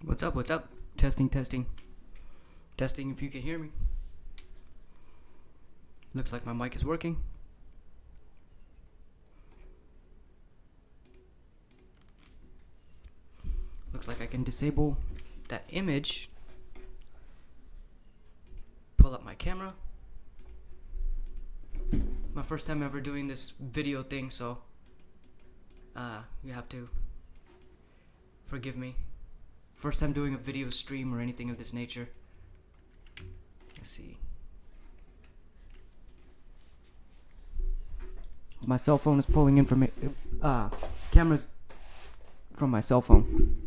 What's up? What's up? Testing, testing. Testing if you can hear me. Looks like my mic is working. Looks like I can disable that image. Pull up my camera. My first time ever doing this video thing, so you have to forgive me. First time doing a video stream or anything of this nature. Let's see. My cell phone is pulling information. Cameras from my cell phone.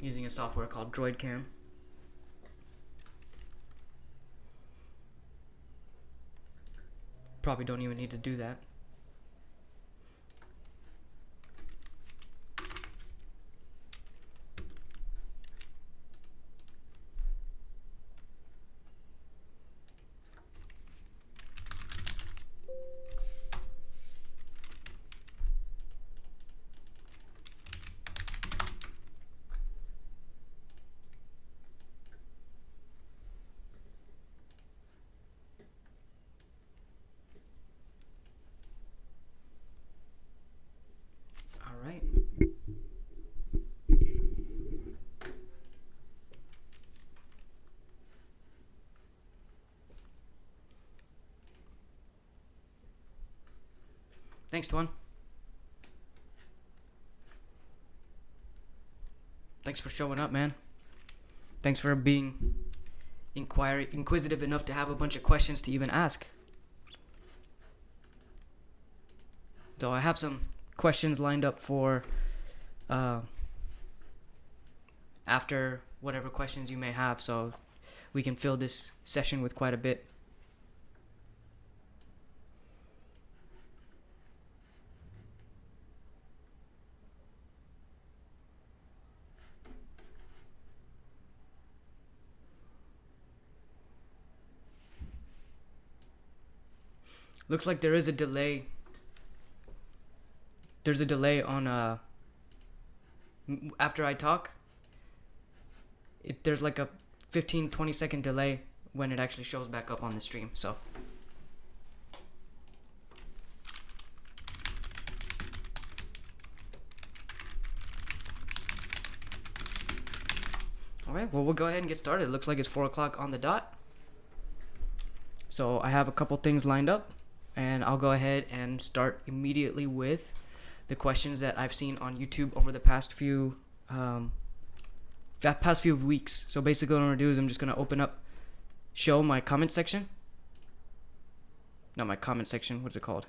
Using a software called Droid Cam. Probably don't even need to do that. Alright. Thanks, Tuan. Thanks for showing up, man. Thanks for being inquisitive enough to have a bunch of questions to even ask. So I have some questions lined up for after whatever questions you may have, so we can fill this session with quite a bit. Looks like there is a delay. There's a delay on after I talk. There's like a 15-20 second delay when it actually shows back up on the stream. So alright, well, we'll go ahead and get started. It looks like it's 4 o'clock on the dot. So I have a couple things lined up, and I'll go ahead and start immediately with the questions that I've seen on YouTube over the past few weeks. So basically what I'm going to do is I'm just going to show my comment section. Not my comment section, what's it called?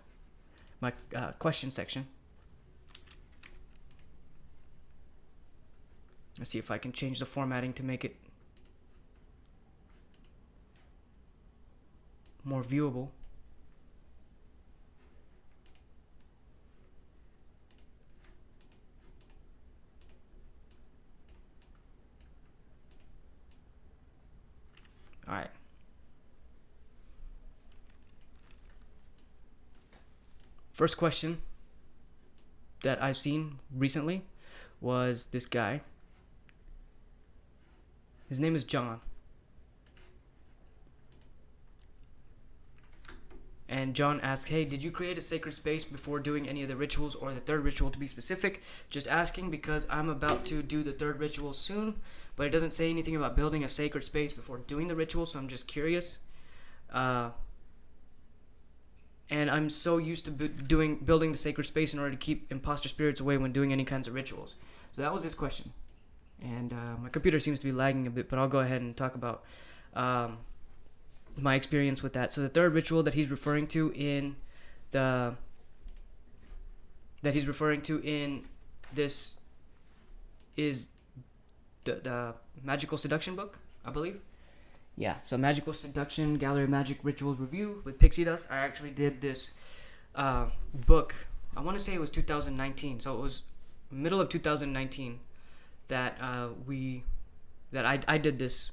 My question section. Let's see if I can change the formatting to make it more viewable. Alright. First question that I've seen recently was this guy. His name is John. And John asked, hey, did you create a sacred space before doing any of the rituals, or the third ritual to be specific? Just asking because I'm about to do the third ritual soon, but it doesn't say anything about building a sacred space before doing the ritual, so I'm just curious. And I'm so used to building the sacred space in order to keep imposter spirits away when doing any kinds of rituals. So that was his question. And my computer seems to be lagging a bit, but I'll go ahead and talk about my experience with that. So the third ritual that he's referring to in this is the Magical Seduction book, I believe. Yeah, so Magical Seduction, Gallery of Magic Rituals Review with Pixie Dust. I actually did this book, I want to say it was 2019, so it was middle of 2019 that I did this.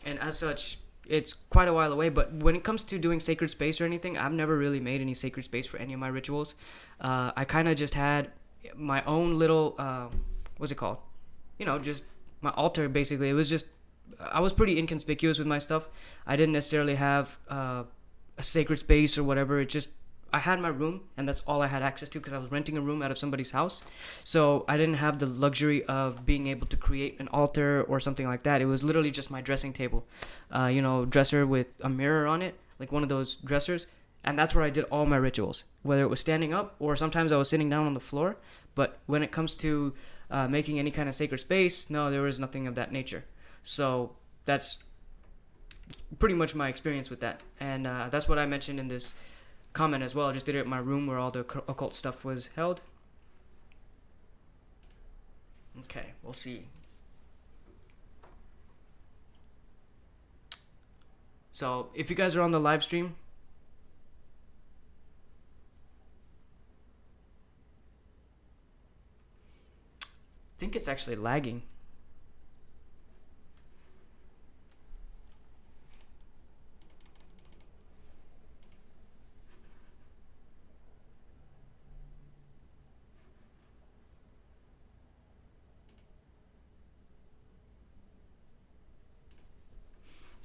And as such, it's quite a while away, but when it comes to doing sacred space or anything, I've never really made any sacred space for any of my rituals. I kind of just had my own little what's it called? Just my altar basically. It was just I was pretty inconspicuous with my stuff. I didn't necessarily have a sacred space or whatever. It just I had my room, and that's all I had access to because I was renting a room out of somebody's house. So I didn't have the luxury of being able to create an altar or something like that. It was literally just my dressing table, dresser with a mirror on it, like one of those dressers. And that's where I did all my rituals, whether it was standing up or sometimes I was sitting down on the floor. But when it comes to making any kind of sacred space, no, there was nothing of that nature. So that's pretty much my experience with that. And that's what I mentioned in this comment as well. I just did it in my room where all the occult stuff was held. Okay, we'll see. So if you guys are on the live stream, I think it's actually lagging.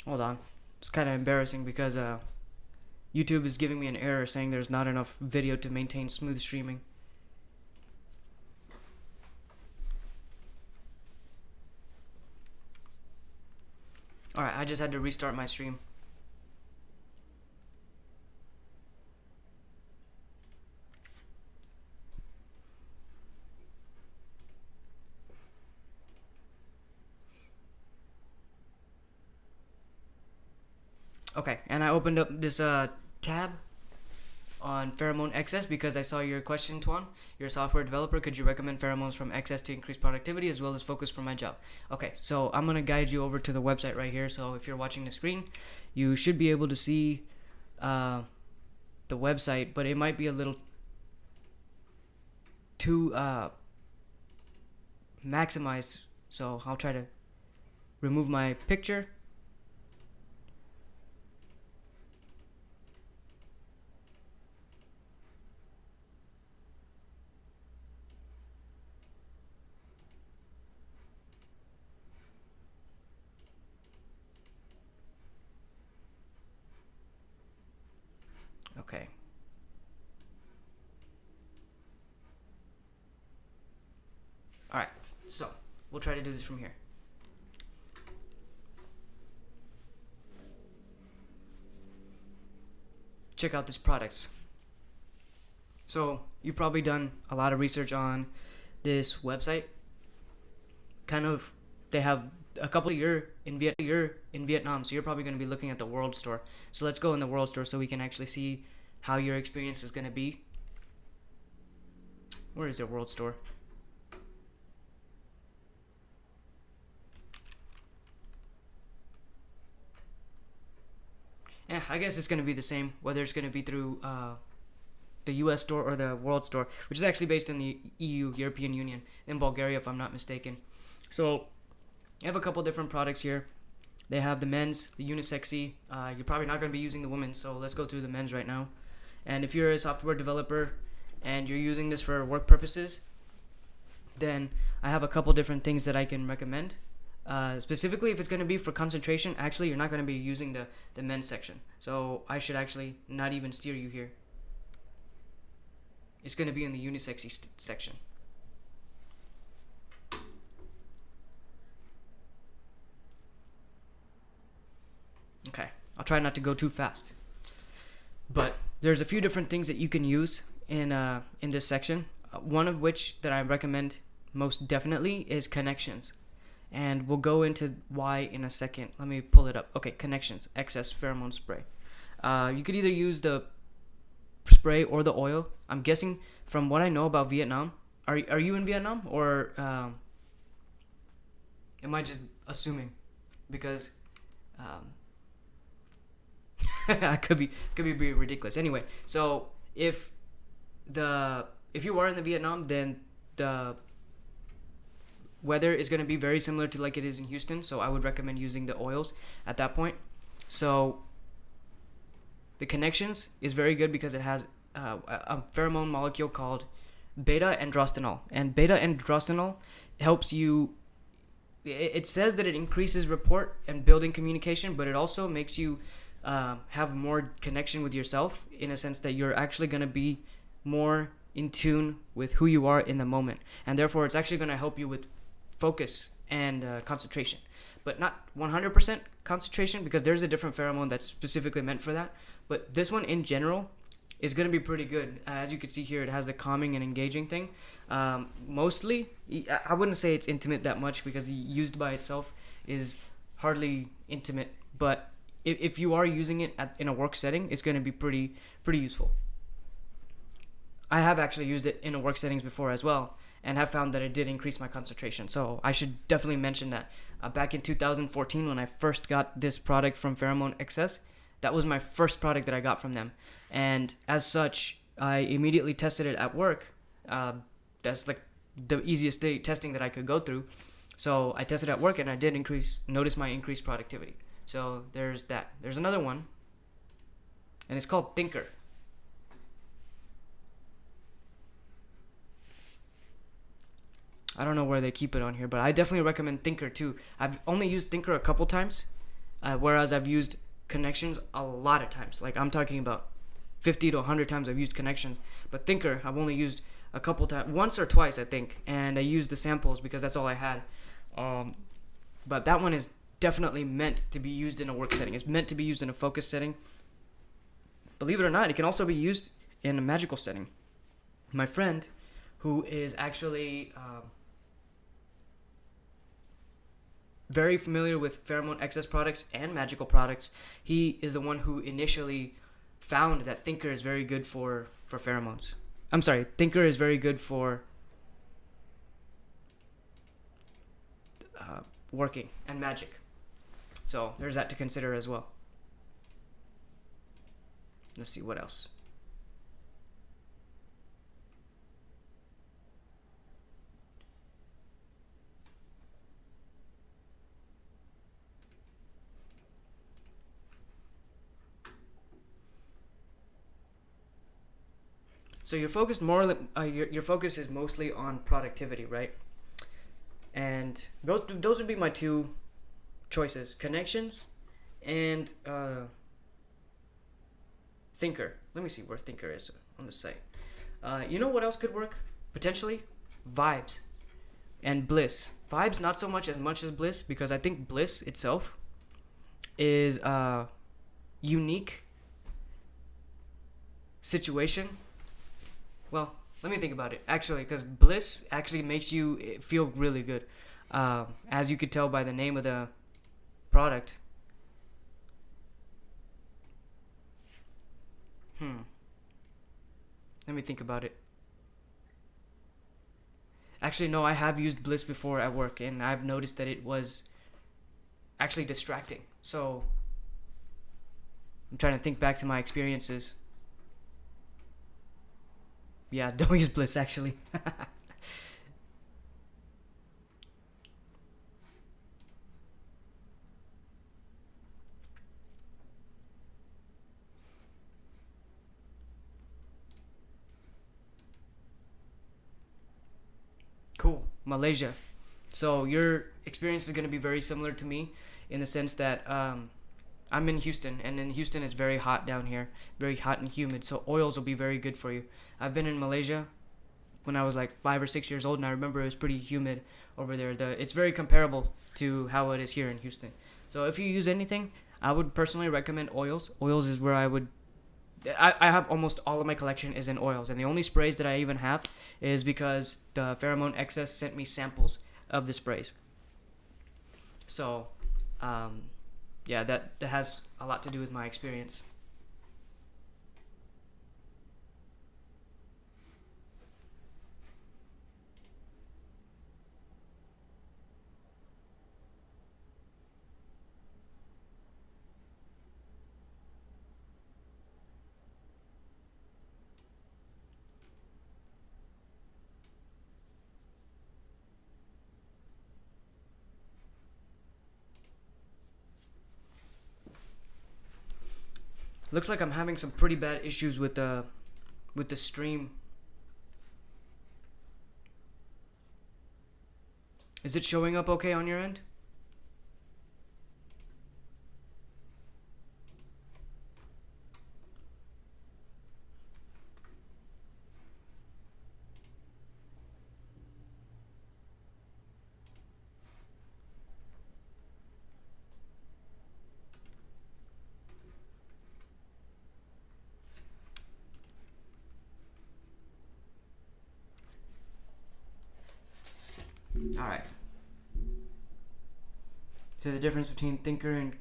Hold on. It's kind of embarrassing because YouTube is giving me an error saying there's not enough video to maintain smooth streaming. Alright, I just had to restart my stream. Okay, and I opened up this tab on Pheromone XS because I saw your question, Tuan. You're a software developer. Could you recommend pheromones from XS to increase productivity as well as focus for my job? Okay, so I'm going to guide you over to the website right here. So if you're watching the screen, you should be able to see the website, but it might be a little too maximized. So I'll try to remove my picture. Okay. Alright, so we'll try to do this from here. Check out this product. So you've probably done a lot of research on this website. They have a couple of years in Vietnam, so you're probably going to be looking at the World Store. So let's go in the World Store so we can actually see how your experience is going to be. Where is the World Store? Yeah, I guess it's going to be the same, whether it's going to be through the US store or the World Store, which is actually based in the EU, European Union, in Bulgaria, if I'm not mistaken. So I have a couple different products here. They have the men's, the unisexy. You're probably not going to be using the women's, so let's go through the men's right now. And if you're a software developer and you're using this for work purposes, then I have a couple different things that I can recommend. Specifically, if it's going to be for concentration, actually, you're not going to be using the men's section. So I should actually not even steer you here. It's going to be in the unisexy section. Okay, I'll try not to go too fast. But there's a few different things that you can use in this section. One of which that I recommend most definitely is connections. And we'll go into why in a second. Let me pull it up. Okay, connections, XS pheromone spray. You could either use the spray or the oil. I'm guessing from what I know about Vietnam. Are you in Vietnam, or am I just assuming? Because I could be being ridiculous. Anyway, so if you are in the Vietnam, then the weather is going to be very similar to like it is in Houston, so I would recommend using the oils at that point. So the connections is very good because it has a pheromone molecule called beta-androstenol. And beta-androstenol helps you. It says that it increases rapport and building communication, but it also makes you have more connection with yourself, in a sense that you're actually going to be more in tune with who you are in the moment. And therefore, it's actually going to help you with focus and concentration. But not 100% concentration, because there's a different pheromone that's specifically meant for that. But this one in general is going to be pretty good. As you can see here, it has the calming and engaging thing. Mostly, I wouldn't say it's intimate that much, because used by itself is hardly intimate. But if you are using it in a work setting, it's going to be pretty useful. I have actually used it in a work settings before as well, and have found that it did increase my concentration. So I should definitely mention that. Back in 2014, when I first got this product from Pheromone XS, that was my first product that I got from them. And as such, I immediately tested it at work. That's like the easiest testing that I could go through. So I tested at work, and I did notice my increased productivity. So there's that. There's another one, and it's called Thinker. I don't know where they keep it on here, but I definitely recommend Thinker too. I've only used Thinker a couple times, whereas I've used Connections a lot of times. Like, I'm talking about 50 to 100 times I've used Connections. But Thinker, I've only used a couple times, once or twice, I think. And I used the samples because that's all I had. But that one is definitely meant to be used in a work setting. It's meant to be used in a focus setting. Believe it or not, it can also be used in a magical setting. My friend, who is actually very familiar with Pheromone XS products and magical products, he is the one who initially found that Thinker is very good for pheromones. I'm sorry, Thinker is very good for working and magic. So there's that to consider as well. Let's see what else. So your focus your focus is mostly on productivity, right? And those would be my two choices: Connections and Thinker. Let me see where Thinker is on the site. You know what else could work potentially? Vibes and Bliss. Vibes not so much as Bliss, because I think Bliss itself is a unique situation. Well, let me think about it, actually, because Bliss actually makes you feel really good. As you could tell by the name of the product. Let me think about it. Actually, no, I have used Bliss before at work, and I've noticed that it was actually distracting. So I'm trying to think back to my experiences. Yeah, don't use Bliss, actually. Cool. Malaysia. So your experience is going to be very similar to me, in the sense that I'm in Houston, and in Houston it's very hot down here, very hot and humid, so oils will be very good for you. I've been in Malaysia when I was like 5 or 6 years old, and I remember it was pretty humid over there. It's very comparable to how it is here in Houston. So if you use anything, I would personally recommend oils. Oils is where I have almost all of my collection is in oils, and the only sprays that I even have is because the Pheromone XS sent me samples of the sprays. So yeah, that has a lot to do with my experience. Looks like I'm having some pretty bad issues with the stream. Is it showing up okay on your end? Alright. So the difference between Thinker and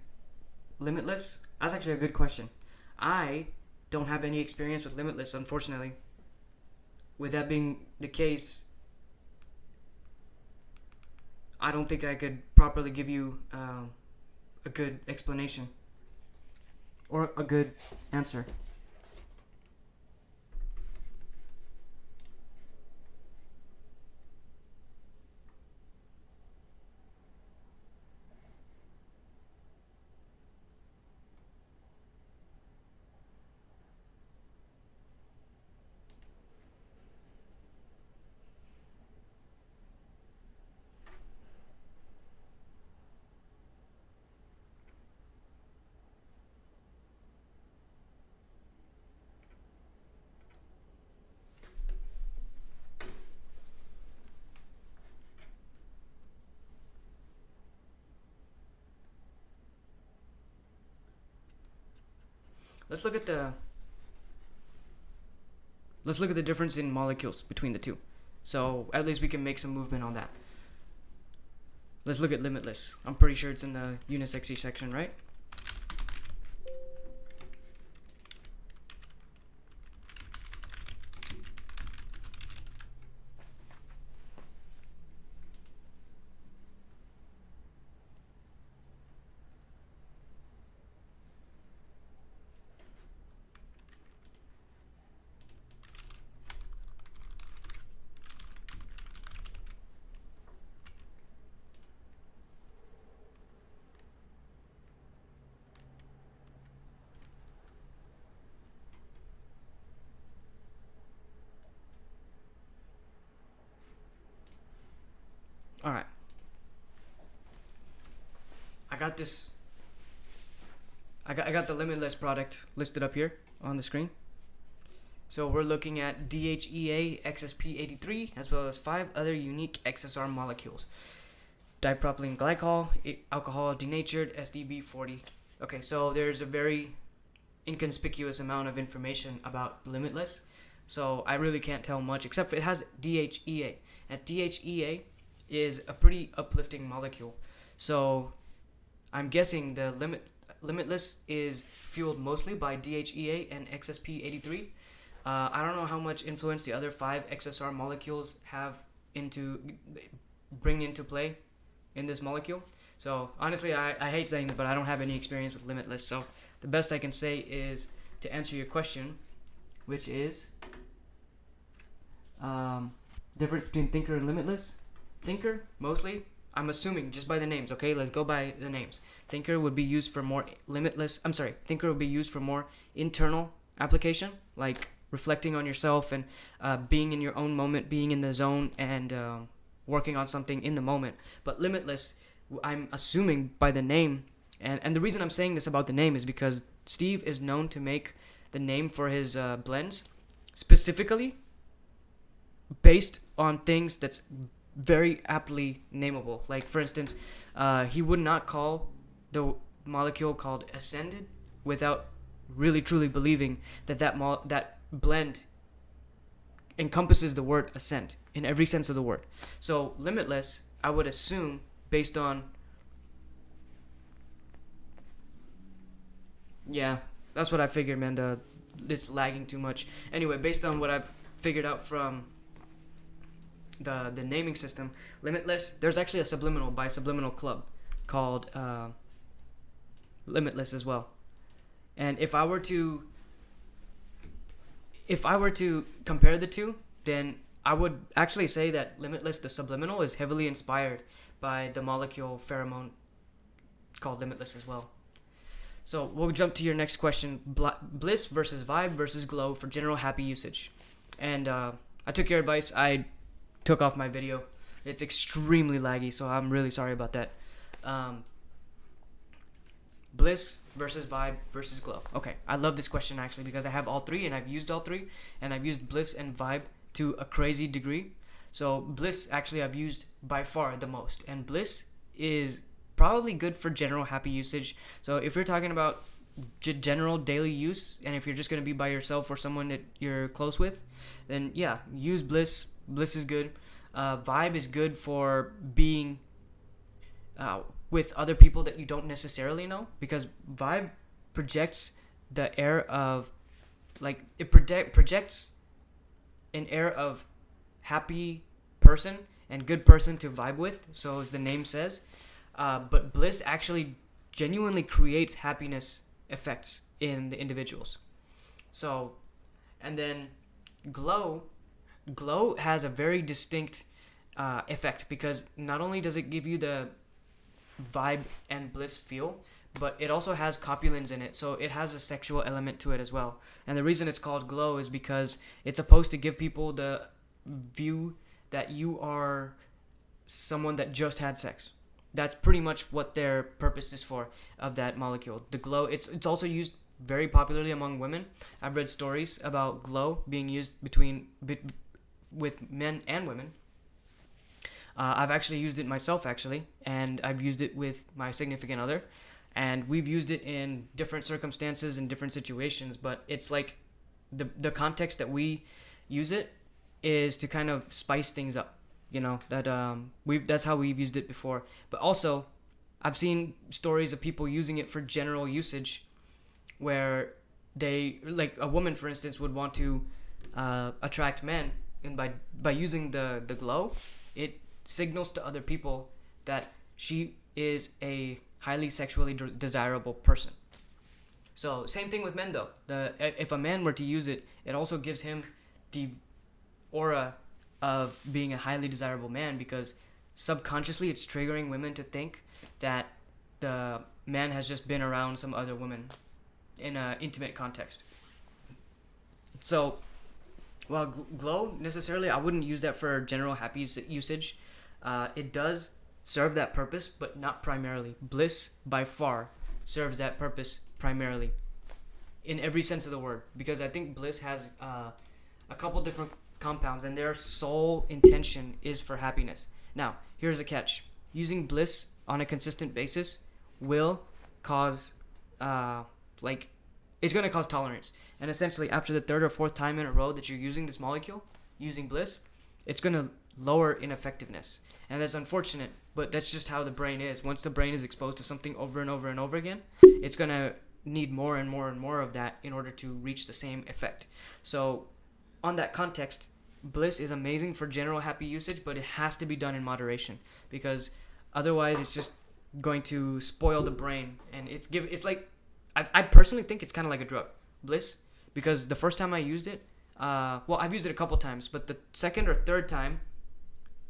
Limitless? That's actually a good question. I don't have any experience with Limitless, unfortunately. With that being the case, I don't think I could properly give you a good explanation or a good answer. Let's look at the difference in molecules between the two. So at least we can make some movement on that. Let's look at Limitless. I'm pretty sure it's in the unisexy section, right? All right. I got this. I got the Limitless product listed up here on the screen. So we're looking at DHEA XSP83 as well as 5 other unique XSR molecules. Dipropylene glycol, alcohol denatured, SDB40. Okay, so there's a very inconspicuous amount of information about Limitless. So I really can't tell much except it has DHEA. And DHEA is a pretty uplifting molecule. So I'm guessing the Limitless is fueled mostly by DHEA and XSP83. I don't know how much influence the other 5 XSR molecules bring into play in this molecule. So honestly, I hate saying that, but I don't have any experience with Limitless. So the best I can say is to answer your question, which is difference between Thinker and Limitless. Thinker, mostly, I'm assuming just by the names, okay? Let's go by the names. Thinker would be used for more Thinker would be used for more internal application, like reflecting on yourself and being in your own moment, being in the zone, and working on something in the moment. But Limitless, I'm assuming by the name, and the reason I'm saying this about the name is because Steve is known to make the name for his blends specifically based on things that's very aptly nameable. Like, for instance, he would not call the molecule called Ascended without really truly believing that blend encompasses the word ascend in every sense of the word. So Limitless, I would assume, based on... Yeah, that's what I figured, man. It's lagging too much. Anyway, based on what I've figured out from the naming system, Limitless, there's actually a Subliminal by Subliminal Club called Limitless as well. And if I were to compare the two, then I would actually say that Limitless, the Subliminal, is heavily inspired by the molecule Pheromone called Limitless as well. So we'll jump to your next question: bliss versus vibe versus glow for general happy usage. And I took your advice. I took off my video It's extremely laggy, so I'm really sorry about that. Bliss versus vibe versus glow. Okay, I love this question actually because I have all three and I've used all three, and I've used bliss and vibe to a crazy degree. So bliss actually I've used by far the most, and bliss is probably good for general happy usage. So if you're talking about general daily use, and if you're just going to be by yourself or someone that you're close with, then yeah, use bliss. Bliss is good. Vibe is good for being with other people that you don't necessarily know, because vibe projects the air of, like, it projects an air of happy person and good person to vibe with, so as the name says. But bliss actually genuinely creates happiness effects in the individuals. So, and then glow has a very distinct effect, because not only does it give you the vibe and bliss feel, but it also has copulins in it, so it has a sexual element to it as well. And the reason it's called glow is because it's supposed to give people the view that you are someone that just had sex. That's pretty much what their purpose is for, of that molecule. The glow, it's also used very popularly among women. I've read stories about glow being used with men and women. I've actually used it myself, actually, and I've used it with my significant other, and we've used it in different circumstances and different situations. But it's like the context that we use it is to kind of spice things up. That's how we've used it before. But also, I've seen stories of people using it for general usage, where they, like a woman, for instance, would want to attract men, and by using the glow, it signals to other people that she is a highly sexually desirable person. So same thing with men, though. If a man were to use it, it also gives him the aura of being a highly desirable man, because subconsciously it's triggering women to think that the man has just been around some other woman in an intimate context. So while glow, necessarily I wouldn't use that for general happy usage. It does serve that purpose, but not primarily. Bliss by far serves that purpose primarily, in every sense of the word, because I think bliss has a couple different compounds, and their sole intention is for happiness. Now, here's a catch. Using bliss on a consistent basis will cause, it's going to cause tolerance. And essentially, after the third or fourth time in a row that you're using this molecule, using bliss, it's going to lower in effectiveness. And that's unfortunate, but that's just how the brain is. Once the brain is exposed to something over and over and over again, it's going to need more and more and more of that in order to reach the same effect. So, on that context, bliss is amazing for general happy usage, but it has to be done in moderation, because otherwise it's just going to spoil the brain. And it's like, I personally think it's kind of like a drug, bliss, because the first time I used it, I've used it a couple times, but the second or third time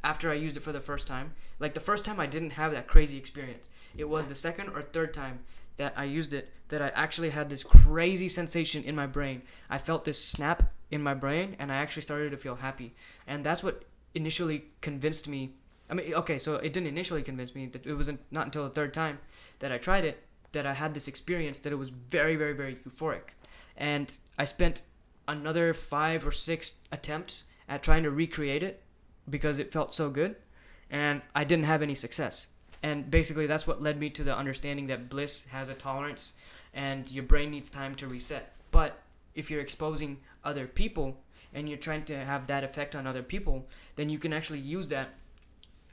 after I used it for the first time, like the first time I didn't have that crazy experience. It was the second or third time that I used it that I actually had this crazy sensation in my brain. I felt this snap in my brain, and I actually started to feel happy. And that's what initially convinced me. I mean, okay, so it didn't initially convince me. That it wasn't not until the third time that I tried it that I had this experience that it was very, very, very euphoric. And I spent another 5 or 6 attempts at trying to recreate it because it felt so good, and I didn't have any success. And basically that's what led me to the understanding that bliss has a tolerance and your brain needs time to reset. But if you're exposing other people and you're trying to have that effect on other people, then you can actually use that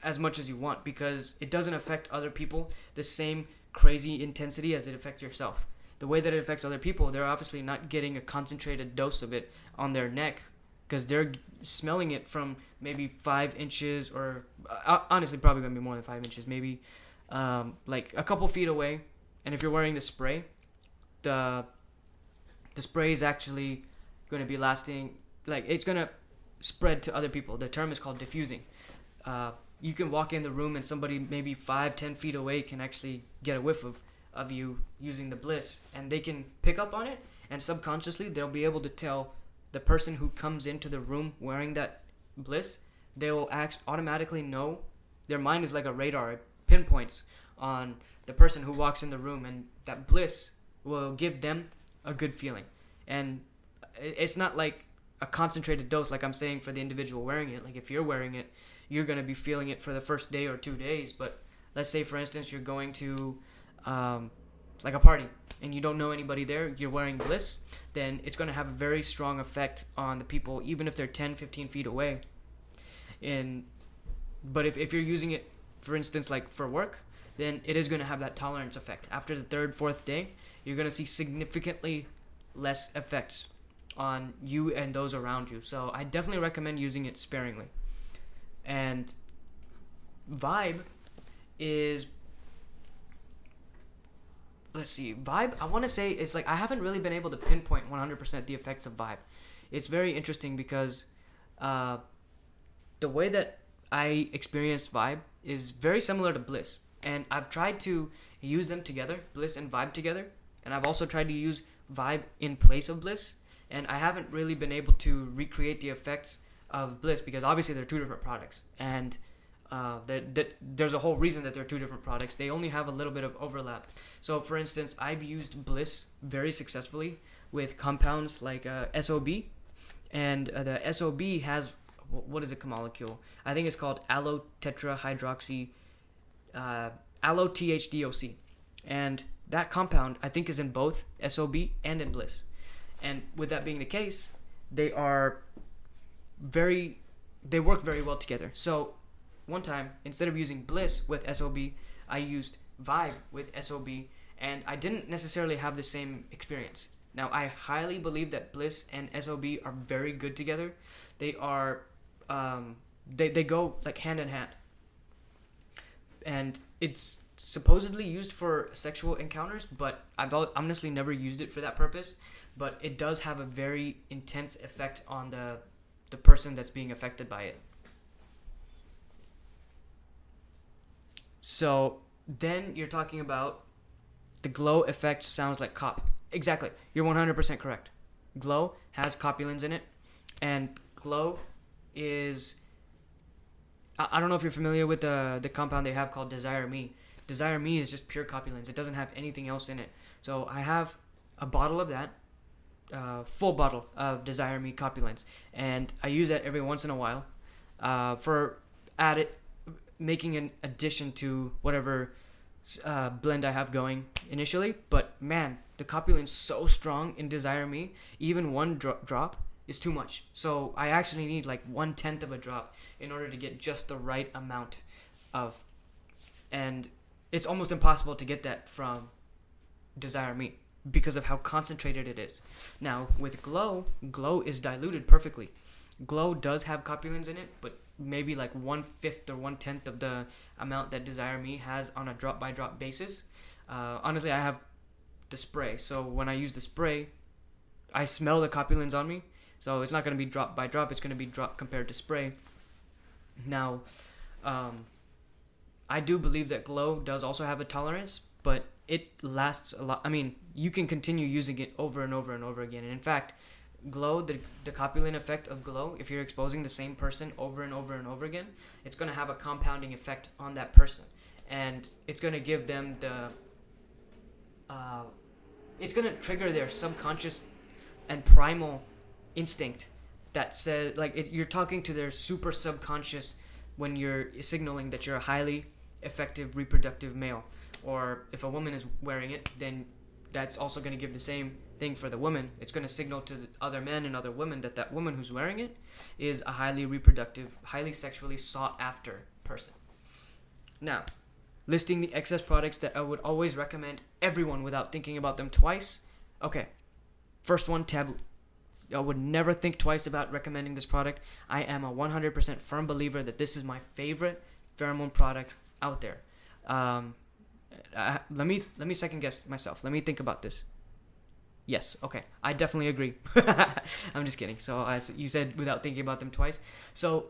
as much as you want, because it doesn't affect other people the same crazy intensity as it affects yourself. The way that it affects other people, they're obviously not getting a concentrated dose of it on their neck, because they're smelling it from maybe 5 inches, or honestly probably going to be more than 5 inches, maybe like a couple feet away. And if you're wearing the spray, the spray is actually going to be lasting, like it's going to spread to other people. The term is called diffusing. You can walk in the room and somebody maybe 5-10 feet away can actually get a whiff of you using the bliss, and they can pick up on it, and subconsciously they'll be able to tell the person who comes into the room wearing that bliss they'll automatically know. Their mind is like a radar. It pinpoints on the person who walks in the room, and that bliss will give them a good feeling. And it's not like a concentrated dose, like I'm saying, for the individual wearing it. Like if you're wearing it, you're going to be feeling it for the first day or 2 days. But let's say, for instance, you're going to like a party and you don't know anybody there, you're wearing bliss, then it's going to have a very strong effect on the people, even if they're 10, 15 feet away. But if you're using it, for instance, like for work, then it is going to have that tolerance effect. After the third, fourth day, you're going to see significantly less effects on you and those around you. So I definitely recommend using it sparingly. And Vibe is, Vibe, I want to say, it's like I haven't really been able to pinpoint 100% the effects of Vibe. It's very interesting because the way that I experienced Vibe is very similar to Bliss. And I've tried to use them together, Bliss and Vibe together. And I've also tried to use Vibe in place of Bliss. And I haven't really been able to recreate the effects of Bliss because obviously they're two different products. And there's a whole reason that they're two different products. They only have a little bit of overlap. So, for instance, I've used Bliss very successfully with compounds like SOB. And the SOB has, what is it molecule? I think it's called allo-tetrahydroxy, allo-THDOC. And that compound, I think, is in both SOB and in Bliss. And with that being the case, they work very well together. So one time, instead of using Bliss with SOB, I used Vibe with SOB, and I didn't necessarily have the same experience. Now, I highly believe that Bliss and SOB are very good together. They are, they go like hand in hand. And it's supposedly used for sexual encounters, but I've honestly never used it for that purpose. But it does have a very intense effect on the person that's being affected by it. So then you're talking about the glow effect sounds like cop. Exactly. You're 100% correct. Glow has copulins in it. And glow is... I don't know if you're familiar with the compound they have called Desire Me. Desire Me is just pure copulins. It doesn't have anything else in it. So I have a bottle of that. Full bottle of Desire Me copulins, and I use that every once in a while for making an addition to whatever blend I have going initially. But man, the copulin's so strong in Desire Me, even one drop is too much. So I actually need like 1/10 of a drop in order to get just the right amount of, and it's almost impossible to get that from Desire Me because of how concentrated it is. Now, with Glow is diluted perfectly. Glow does have copulins in it, but maybe like 1/5 or 1/10 of the amount that Desire Me has on a drop-by-drop basis. Honestly, I have the spray, so when I use the spray, I smell the copulins on me, so it's not going to be drop-by-drop, it's going to be drop compared to spray. Now, I do believe that Glow does also have a tolerance, but it lasts a lot. I mean, you can continue using it over and over and over again. And in fact, Glow, the copulin effect of Glow, if you're exposing the same person over and over and over again, it's going to have a compounding effect on that person. And it's going to give them it's going to trigger their subconscious and primal instinct that says, like, you're talking to their super subconscious when you're signaling that you're a highly effective reproductive male. Or if a woman is wearing it, then that's also going to give the same thing for the woman. It's going to signal to the other men and other women that that woman who's wearing it is a highly reproductive, highly sexually sought after person. Now, listing the excess products that I would always recommend everyone without thinking about them twice. Okay, first one, Taboo. I would never think twice about recommending this product. I am a 100% firm believer that this is my favorite pheromone product out there. Let me second guess myself. Let me think about this. Yes, okay, I definitely agree. I'm just kidding. So you said without thinking about them twice. So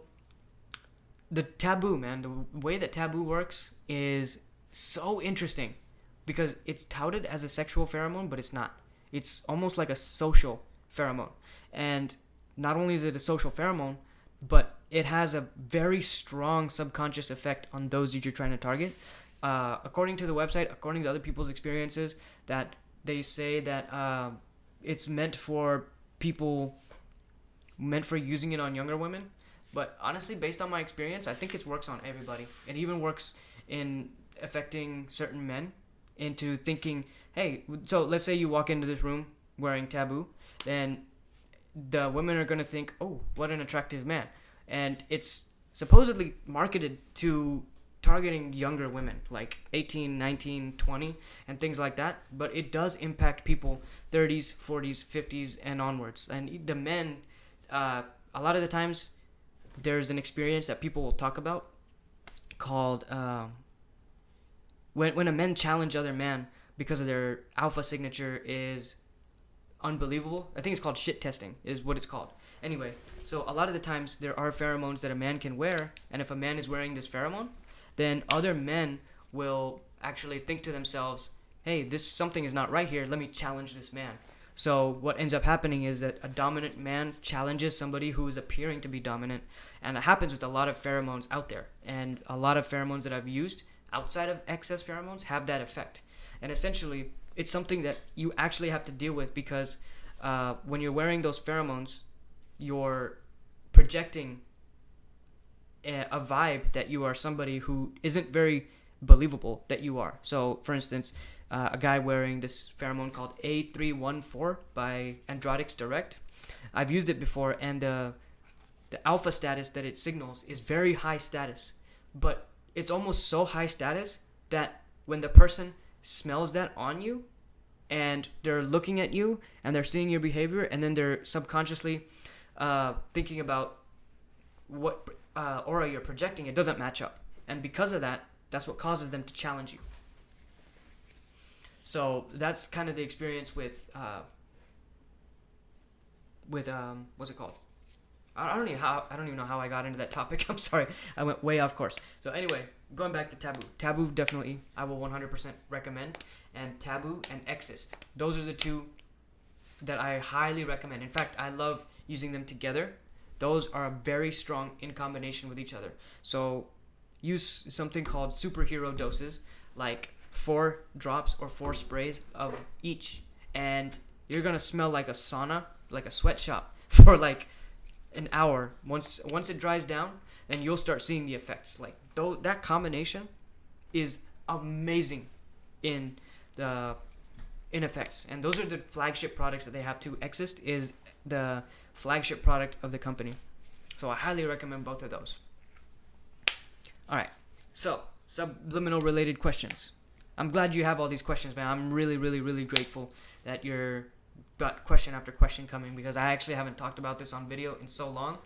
the Taboo, man, the way that Taboo works is so interesting because it's touted as a sexual pheromone, but it's not. It's almost like a social pheromone. And not only is it a social pheromone, but it has a very strong subconscious effect on those that you're trying to target. According to the website, according to other people's experiences, that they say that it's meant for using it on younger women. But honestly, based on my experience, I think it works on everybody. It even works in affecting certain men into thinking, hey, so let's say you walk into this room wearing Taboo, then the women are going to think, oh, what an attractive man. And it's supposedly marketed to targeting younger women, like 18, 19, 20, and things like that. But it does impact people 30s, 40s, 50s, and onwards. And the men, a lot of the times, there's an experience that people will talk about called when a man challenge other man because of their alpha signature is unbelievable. I think it's called shit testing is what it's called. Anyway, so a lot of the times there are pheromones that a man can wear, and if a man is wearing this pheromone, then other men will actually think to themselves, hey, something is not right here, let me challenge this man. So what ends up happening is that a dominant man challenges somebody who is appearing to be dominant, and it happens with a lot of pheromones out there. And a lot of pheromones that I've used outside of excess pheromones have that effect. And essentially, it's something that you actually have to deal with because when you're wearing those pheromones, you're projecting a vibe that you are somebody who isn't very believable that you are. So, for instance, a guy wearing this pheromone called A314 by Androtix Direct. I've used it before, and the alpha status that it signals is very high status. But it's almost so high status that when the person smells that on you, and they're looking at you, and they're seeing your behavior, and then they're subconsciously thinking about what aura you're projecting, it doesn't match up. And because of that, that's what causes them to challenge you. So that's kind of the experience with what's it called? I don't even know how I got into that topic. I'm sorry, I went way off course. So anyway, going back to Taboo. Taboo definitely I will 100% recommend, and Taboo and Exist. Those are the two that I highly recommend. In fact, I love using them together. Those are very strong in combination with each other. So use something called superhero doses, like 4 drops or 4 sprays of each, and you're gonna smell like a sauna, like a sweatshop for like an hour. Once it dries down, then you'll start seeing the effects. Like that combination is amazing in effects, and those are the flagship products that they have too. Exist is the flagship product of the company, so I highly recommend both of those. All right, so subliminal related questions. I'm glad you have all these questions, man. I'm really, really, really grateful that you're got question after question coming, because I actually haven't talked about this on video in so long.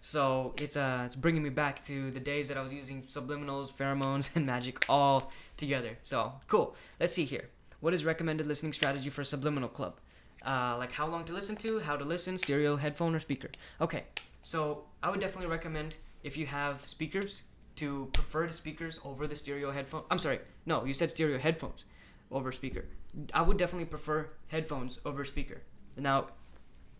So it's bringing me back to the days that I was using subliminals, pheromones, and Magick all together. So cool. Let's see here. What is recommended listening strategy for Subliminal Club? Like how long to listen to, how to listen, stereo, headphone, or speaker. Okay, so I would definitely recommend, if you have speakers, to prefer the speakers over the stereo headphone. I'm sorry, no, you said stereo headphones over speaker. I would definitely prefer headphones over speaker. Now,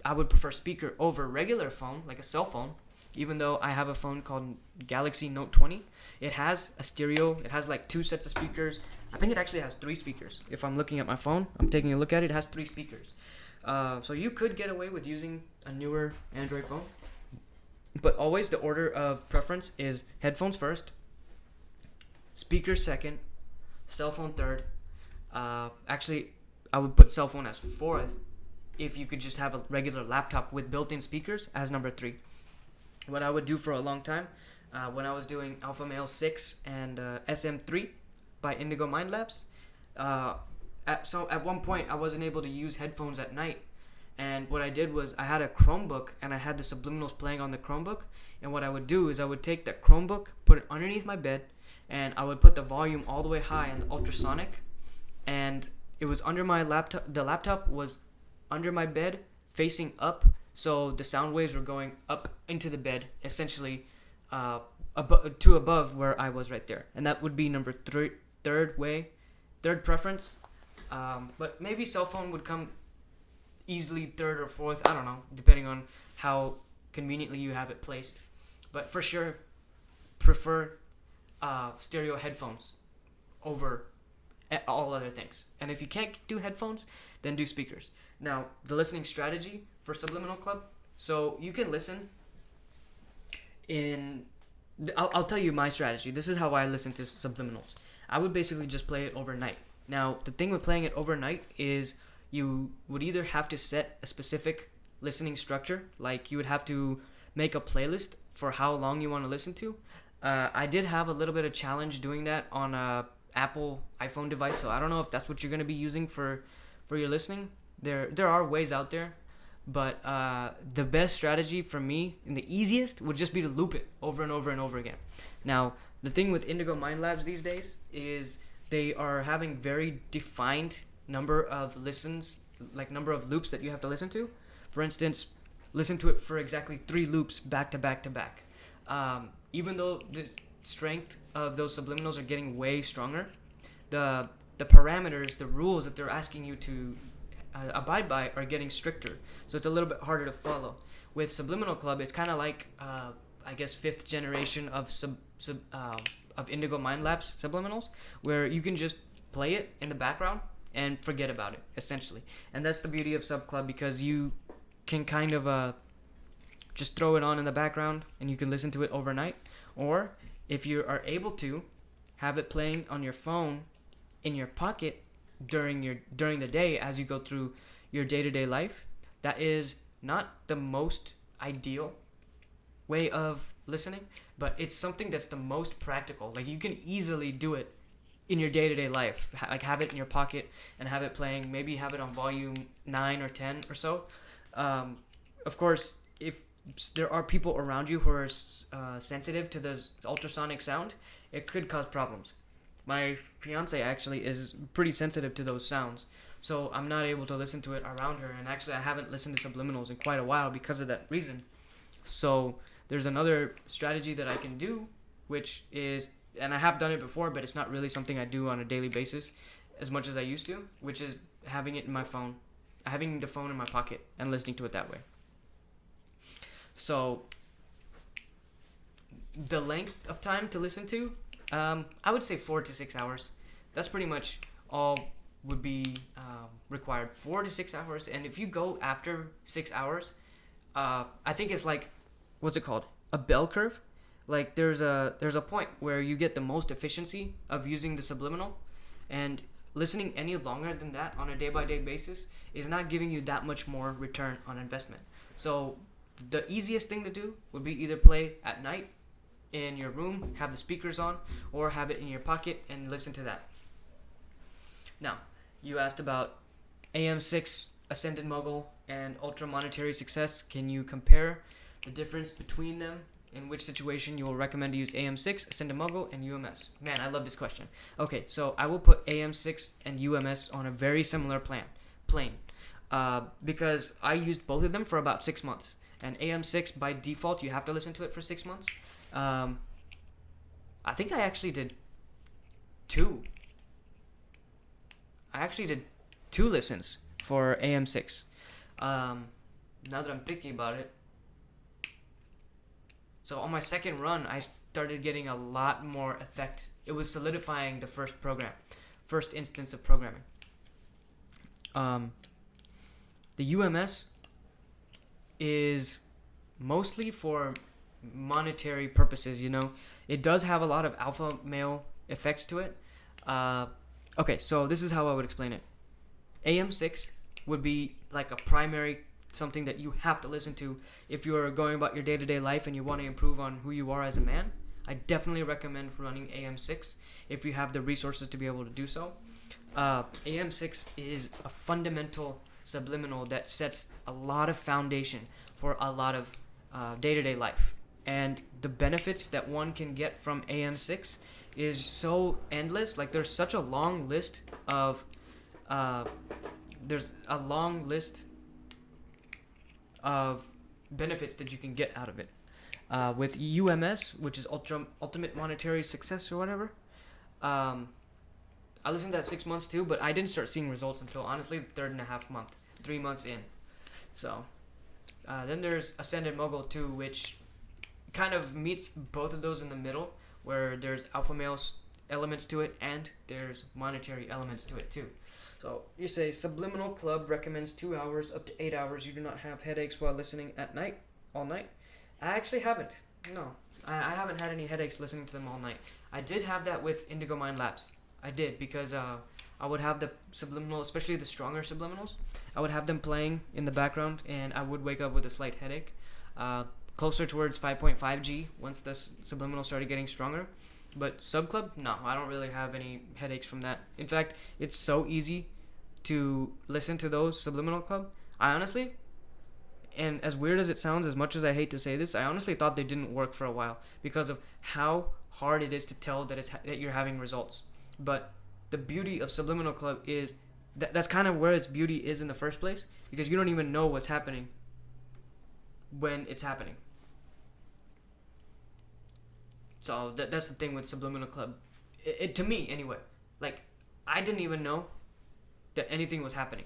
I would prefer speaker over regular phone, like a cell phone, even though I have a phone called Galaxy Note 20. It has a stereo, it has like 2 sets of speakers. I think it actually has 3 speakers. If I'm looking at my phone, I'm taking a look at it, it has 3 speakers. So you could get away with using a newer Android phone, but always the order of preference is headphones first, speakers second, cell phone third. Actually, I would put cell phone as 4th if you could just have a regular laptop with built-in speakers as number 3. What I would do for a long time, when I was doing Alpha Male 6 and SM3 by Indigo Mind Labs, at one point I wasn't able to use headphones at night. And what I did was I had a Chromebook, and I had the Subliminals playing on the Chromebook. And what I would do is I would take that Chromebook, put it underneath my bed, and I would put the volume all the way high in the ultrasonic. And it was under my laptop. The laptop was under my bed, facing up, so the sound waves were going up into the bed, essentially above where I was right there. And that would be number third preference. But maybe cell phone would come easily 3rd or 4th, I don't know, depending on how conveniently you have it placed. but for sure prefer stereo headphones over all other things. And if you can't do headphones, then do speakers. Now, the listening strategy for Subliminal Club. So you can listen in... I'll tell you my strategy. This is how I listen to Subliminals. I would basically just play it overnight. Now, the thing with playing it overnight is you would either have to set a specific listening structure, like you would have to make a playlist for how long you want to listen to. I did have a little bit of challenge doing that on a Apple iPhone device, so I don't know if that's what you're going to be using for your listening. There are ways out there, but the best strategy for me and the easiest would just be to loop it over and over and over again. Now, the thing with Indigo Mind Labs these days is they are having very defined number of listens, like number of loops that you have to listen to. For instance, listen to it for exactly 3 loops back to back to back. Even though the strength of those subliminals are getting way stronger, the parameters, the rules that they're asking you to abide by are getting stricter. So it's a little bit harder to follow. With Subliminal Club, it's kind of like, I guess, 5th generation of of Indigo Mind Labs subliminals, where you can just play it in the background and forget about it, essentially. And that's the beauty of Sub Club, because you can kind of just throw it on in the background and you can listen to it overnight. Or if you are able to, have it playing on your phone in your pocket during the day as you go through your day-to-day life. That is not the most ideal way of listening, but it's something that's the most practical. Like, you can easily do it in your day-to-day life. Like, have it in your pocket and have it playing. Maybe have it on volume 9 or 10 or so. Of course, if there are people around you who are sensitive to the ultrasonic sound, it could cause problems. My fiance actually is pretty sensitive to those sounds, so I'm not able to listen to it around her, and actually I haven't listened to Subliminals in quite a while because of that reason. So there's another strategy that I can do, which is, and I have done it before, but it's not really something I do on a daily basis as much as I used to, which is having it in my phone, having the phone in my pocket and listening to it that way. So the length of time to listen to, I would say 4 to 6 hours. That's pretty much all would be required. 4 to 6 hours. And if you go after 6 hours, I think it's like, what's it called? A bell curve. Like, there's a point where you get the most efficiency of using the subliminal, and listening any longer than that on a day-by-day basis is not giving you that much more return on investment. So the easiest thing to do would be either play at night in your room, have the speakers on, or have it in your pocket and listen to that. Now, you asked about AM6, Ascended Mogul, and Ultra Monetary Success. Can you compare the difference between them? In which situation you will recommend to use AM6, Ascended Mogul, and UMS? Man, I love this question. Okay, so I will put AM6 and UMS on a very similar plane, because I used both of them for about 6 months. And AM6, by default, you have to listen to it for 6 months. I think I actually did 2. I actually did 2 listens for AM6. Now that I'm thinking about it. So on my second run, I started getting a lot more effect. It was solidifying the first instance of programming. The UMS is mostly for monetary purposes, you know. It does have a lot of alpha male effects to it. Okay, so this is how I would explain it. AM6 would be like a primary, something that you have to listen to if you're going about your day-to-day life and you want to improve on who you are as a man. I definitely recommend running AM6 if you have the resources to be able to do so. AM6 is a fundamental subliminal that sets a lot of foundation for a lot of day-to-day life. And the benefits that one can get from AM6 is so endless. Like, there's such a long list of benefits that you can get out of it. With UMS, which is Ultimate Monetary Success or whatever, I listened to that 6 months too, but I didn't start seeing results until, honestly, the 3.5 month, 3 months in. So then there's Ascended Mogul 2, which kind of meets both of those in the middle, where there's alpha male elements to it and there's monetary elements to it too. So you say Subliminal Club recommends 2 hours up to 8 hours. You do not have headaches while listening at night, all night. I actually haven't. No, I haven't had any headaches listening to them all night. I did have that with Indigo Mind Labs. I did, because I would have the subliminal, especially the stronger subliminals, I would have them playing in the background, and I would wake up with a slight headache. Closer towards 5.5G once the subliminal started getting stronger. But Sub Club, no, I don't really have any headaches from that. In fact, it's so easy to listen to those Subliminal Club. I honestly, and as weird as it sounds, as much as I hate to say this, I honestly thought they didn't work for a while because of how hard it is to tell that that you're having results. But the beauty of Subliminal Club is that's kind of where its beauty is in the first place, because you don't even know what's happening when it's happening. So that's the thing with Subliminal Club. It to me anyway. Like, I didn't even know that anything was happening.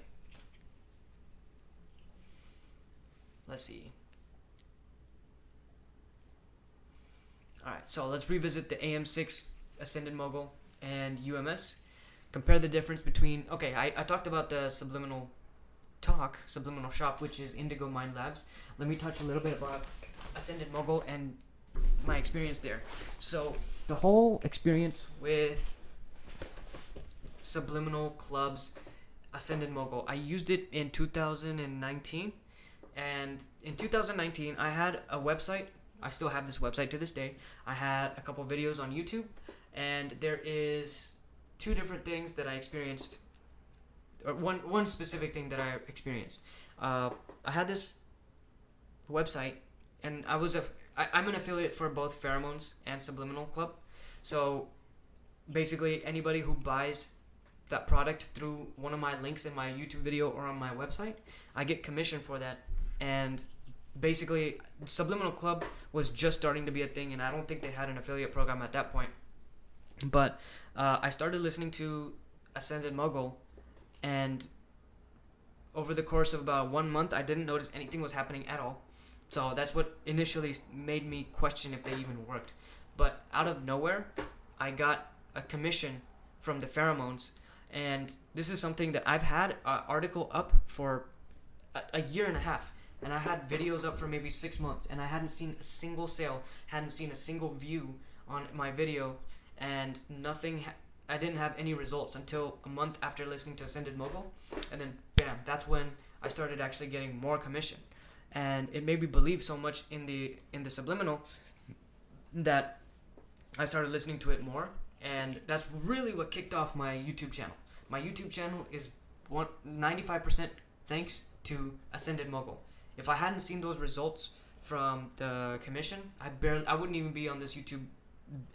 Let's see. Alright, so let's revisit the AM6 Ascended Mogul and UMS. Compare the difference between... Okay, I talked about the Subliminal Shop, which is Indigo Mind Labs. Let me touch a little bit about Ascended Mogul and my experience there. So, the whole experience with Subliminal Club's Ascended Mogul, I used it in 2019. And in 2019, I had a website. I still have this website to this day. I had a couple videos on YouTube, and there is two different things that I experienced, or one specific thing that I experienced. I had this website, and I'm an affiliate for both Pheromones and Subliminal Club. So basically, anybody who buys that product through one of my links in my YouTube video or on my website, I get commission for that. And basically, Subliminal Club was just starting to be a thing, and I don't think they had an affiliate program at that point. But I started listening to Ascended Mogul, and over the course of about 1 month, I didn't notice anything was happening at all. So that's what initially made me question if they even worked. But out of nowhere, I got a commission from the Pheromones, and this is something that I've had an article up for a year and a half. And I had videos up for maybe 6 months, and I hadn't seen a single sale, hadn't seen a single view on my video, and nothing. I didn't have any results until a month after listening to Ascended Mogul, and then bam, that's when I started actually getting more commission, and it made me believe so much in the Subliminal that I started listening to it more, and that's really what kicked off my YouTube channel. My YouTube channel is 95% thanks to Ascended Mogul. If I hadn't seen those results from the commission, I wouldn't even be on this YouTube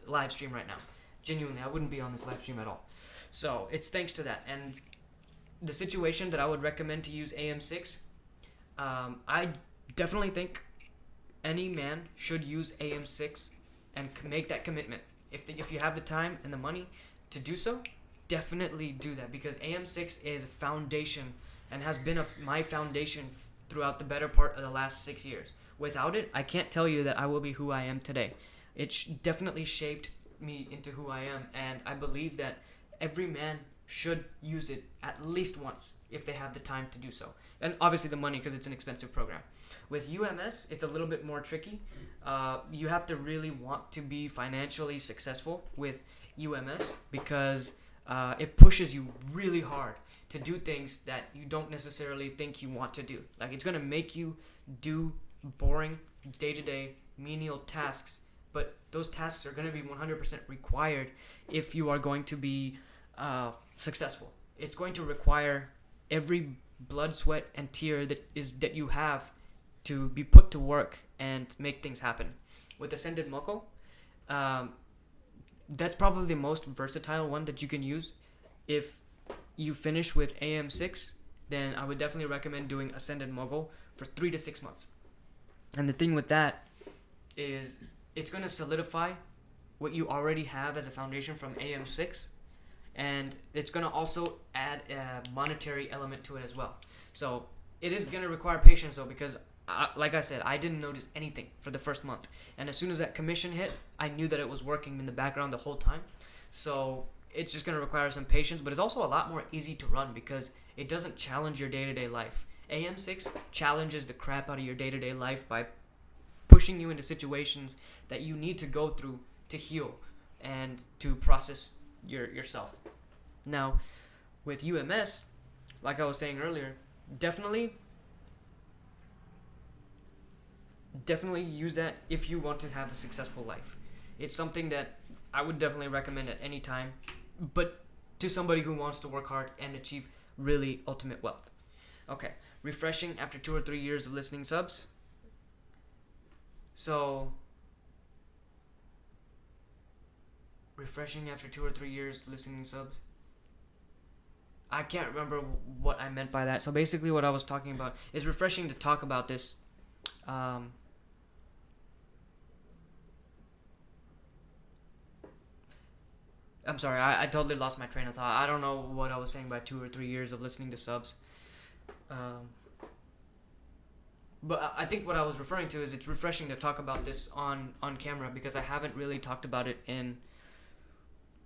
live stream right now. Genuinely, I wouldn't be on this live stream at all. So it's thanks to that. And the situation that I would recommend to use AM6, I definitely think any man should use AM6 and make that commitment. If you have the time and the money to do so, definitely do that, because AM6 is a foundation and has been my foundation throughout the better part of the last 6 years. Without it, I can't tell you that I will be who I am today. It definitely shaped me into who I am, and I believe that every man should use it at least once if they have the time to do so. And obviously the money, because it's an expensive program. With UMS, it's a little bit more tricky. You have to really want to be financially successful with UMS, because it pushes you really hard to do things that you don't necessarily think you want to do. Like, it's going to make you do boring, day-to-day, menial tasks, but those tasks are going to be 100% required if you are going to be successful. It's going to require every blood, sweat, and tear that you have to be put to work and make things happen. With Ascended Mogul, that's probably the most versatile one that you can use. If you finish with AM6, then I would definitely recommend doing Ascended Mogul for 3 to 6 months. And the thing with that is it's going to solidify what you already have as a foundation from AM6, and it's going to also add a monetary element to it as well. So it is going to require patience, though, because like I said, I didn't notice anything for the first month. And as soon as that commission hit, I knew that it was working in the background the whole time. So it's just going to require some patience, but it's also a lot more easy to run because it doesn't challenge your day-to-day life. AM6 challenges the crap out of your day-to-day life by pushing you into situations that you need to go through to heal and to process yourself. Now, with UMS, like I was saying earlier, definitely use that if you want to have a successful life. It's something that I would definitely recommend at any time, but to somebody who wants to work hard and achieve really ultimate wealth. Okay, refreshing after 2 or 3 years of listening subs. So, refreshing after 2 or 3 years listening subs. I can't remember what I meant by that. So basically what I was talking about is refreshing to talk about this. I'm sorry, I totally lost my train of thought. I don't know what I was saying by 2 or 3 years of listening to subs. But I think what I was referring to is it's refreshing to talk about this on camera because I haven't really talked about it in,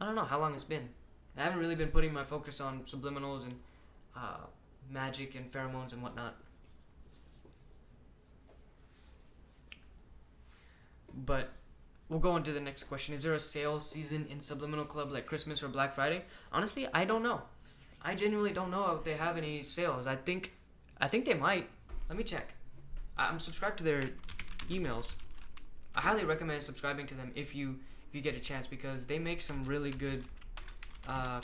I don't know how long it's been. I haven't really been putting my focus on subliminals and Magick and pheromones and whatnot. But we'll go on to the next question. Is there a sales season in Subliminal Club like Christmas or Black Friday? Honestly, I don't know. I genuinely don't know if they have any sales. I think they might. Let me check. I'm subscribed to their emails. I highly recommend subscribing to them if you get a chance because they make some really good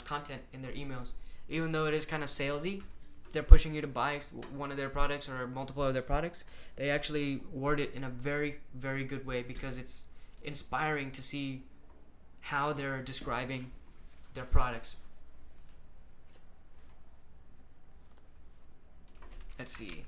content in their emails. Even though it is kind of salesy, they're pushing you to buy one of their products or multiple of their products. They actually word it in a very, very good way because it's inspiring to see how they're describing their products. Let's see.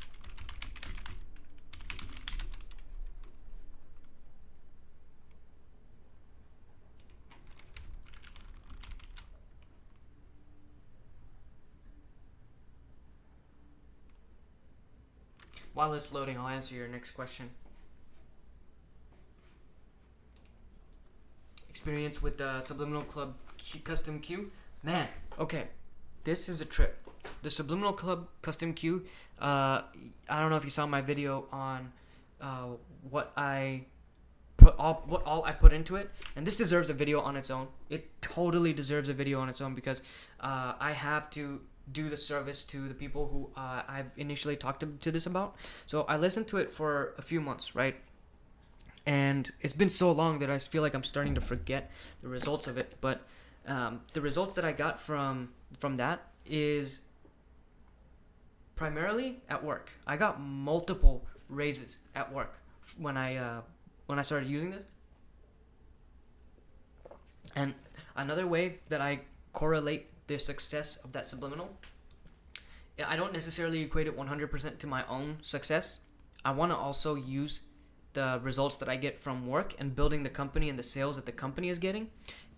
While it's loading, I'll answer your next question. Experience with the Subliminal Club Custom Queue? Man, okay. This is a trip. The Subliminal Club Custom Queue, I don't know if you saw my video on what I put into it, and this deserves a video on its own. It totally deserves a video on its own because I have to do the service to the people who I've initially talked to this about. So I listened to it for a few months, right? And it's been so long that I feel like I'm starting to forget the results of it. But the results that I got from that is primarily at work. I got multiple raises at work when I started using this. And another way that I correlate the success of that subliminal, I don't necessarily equate it 100% to my own success. I want to also use the results that I get from work and building the company and the sales that the company is getting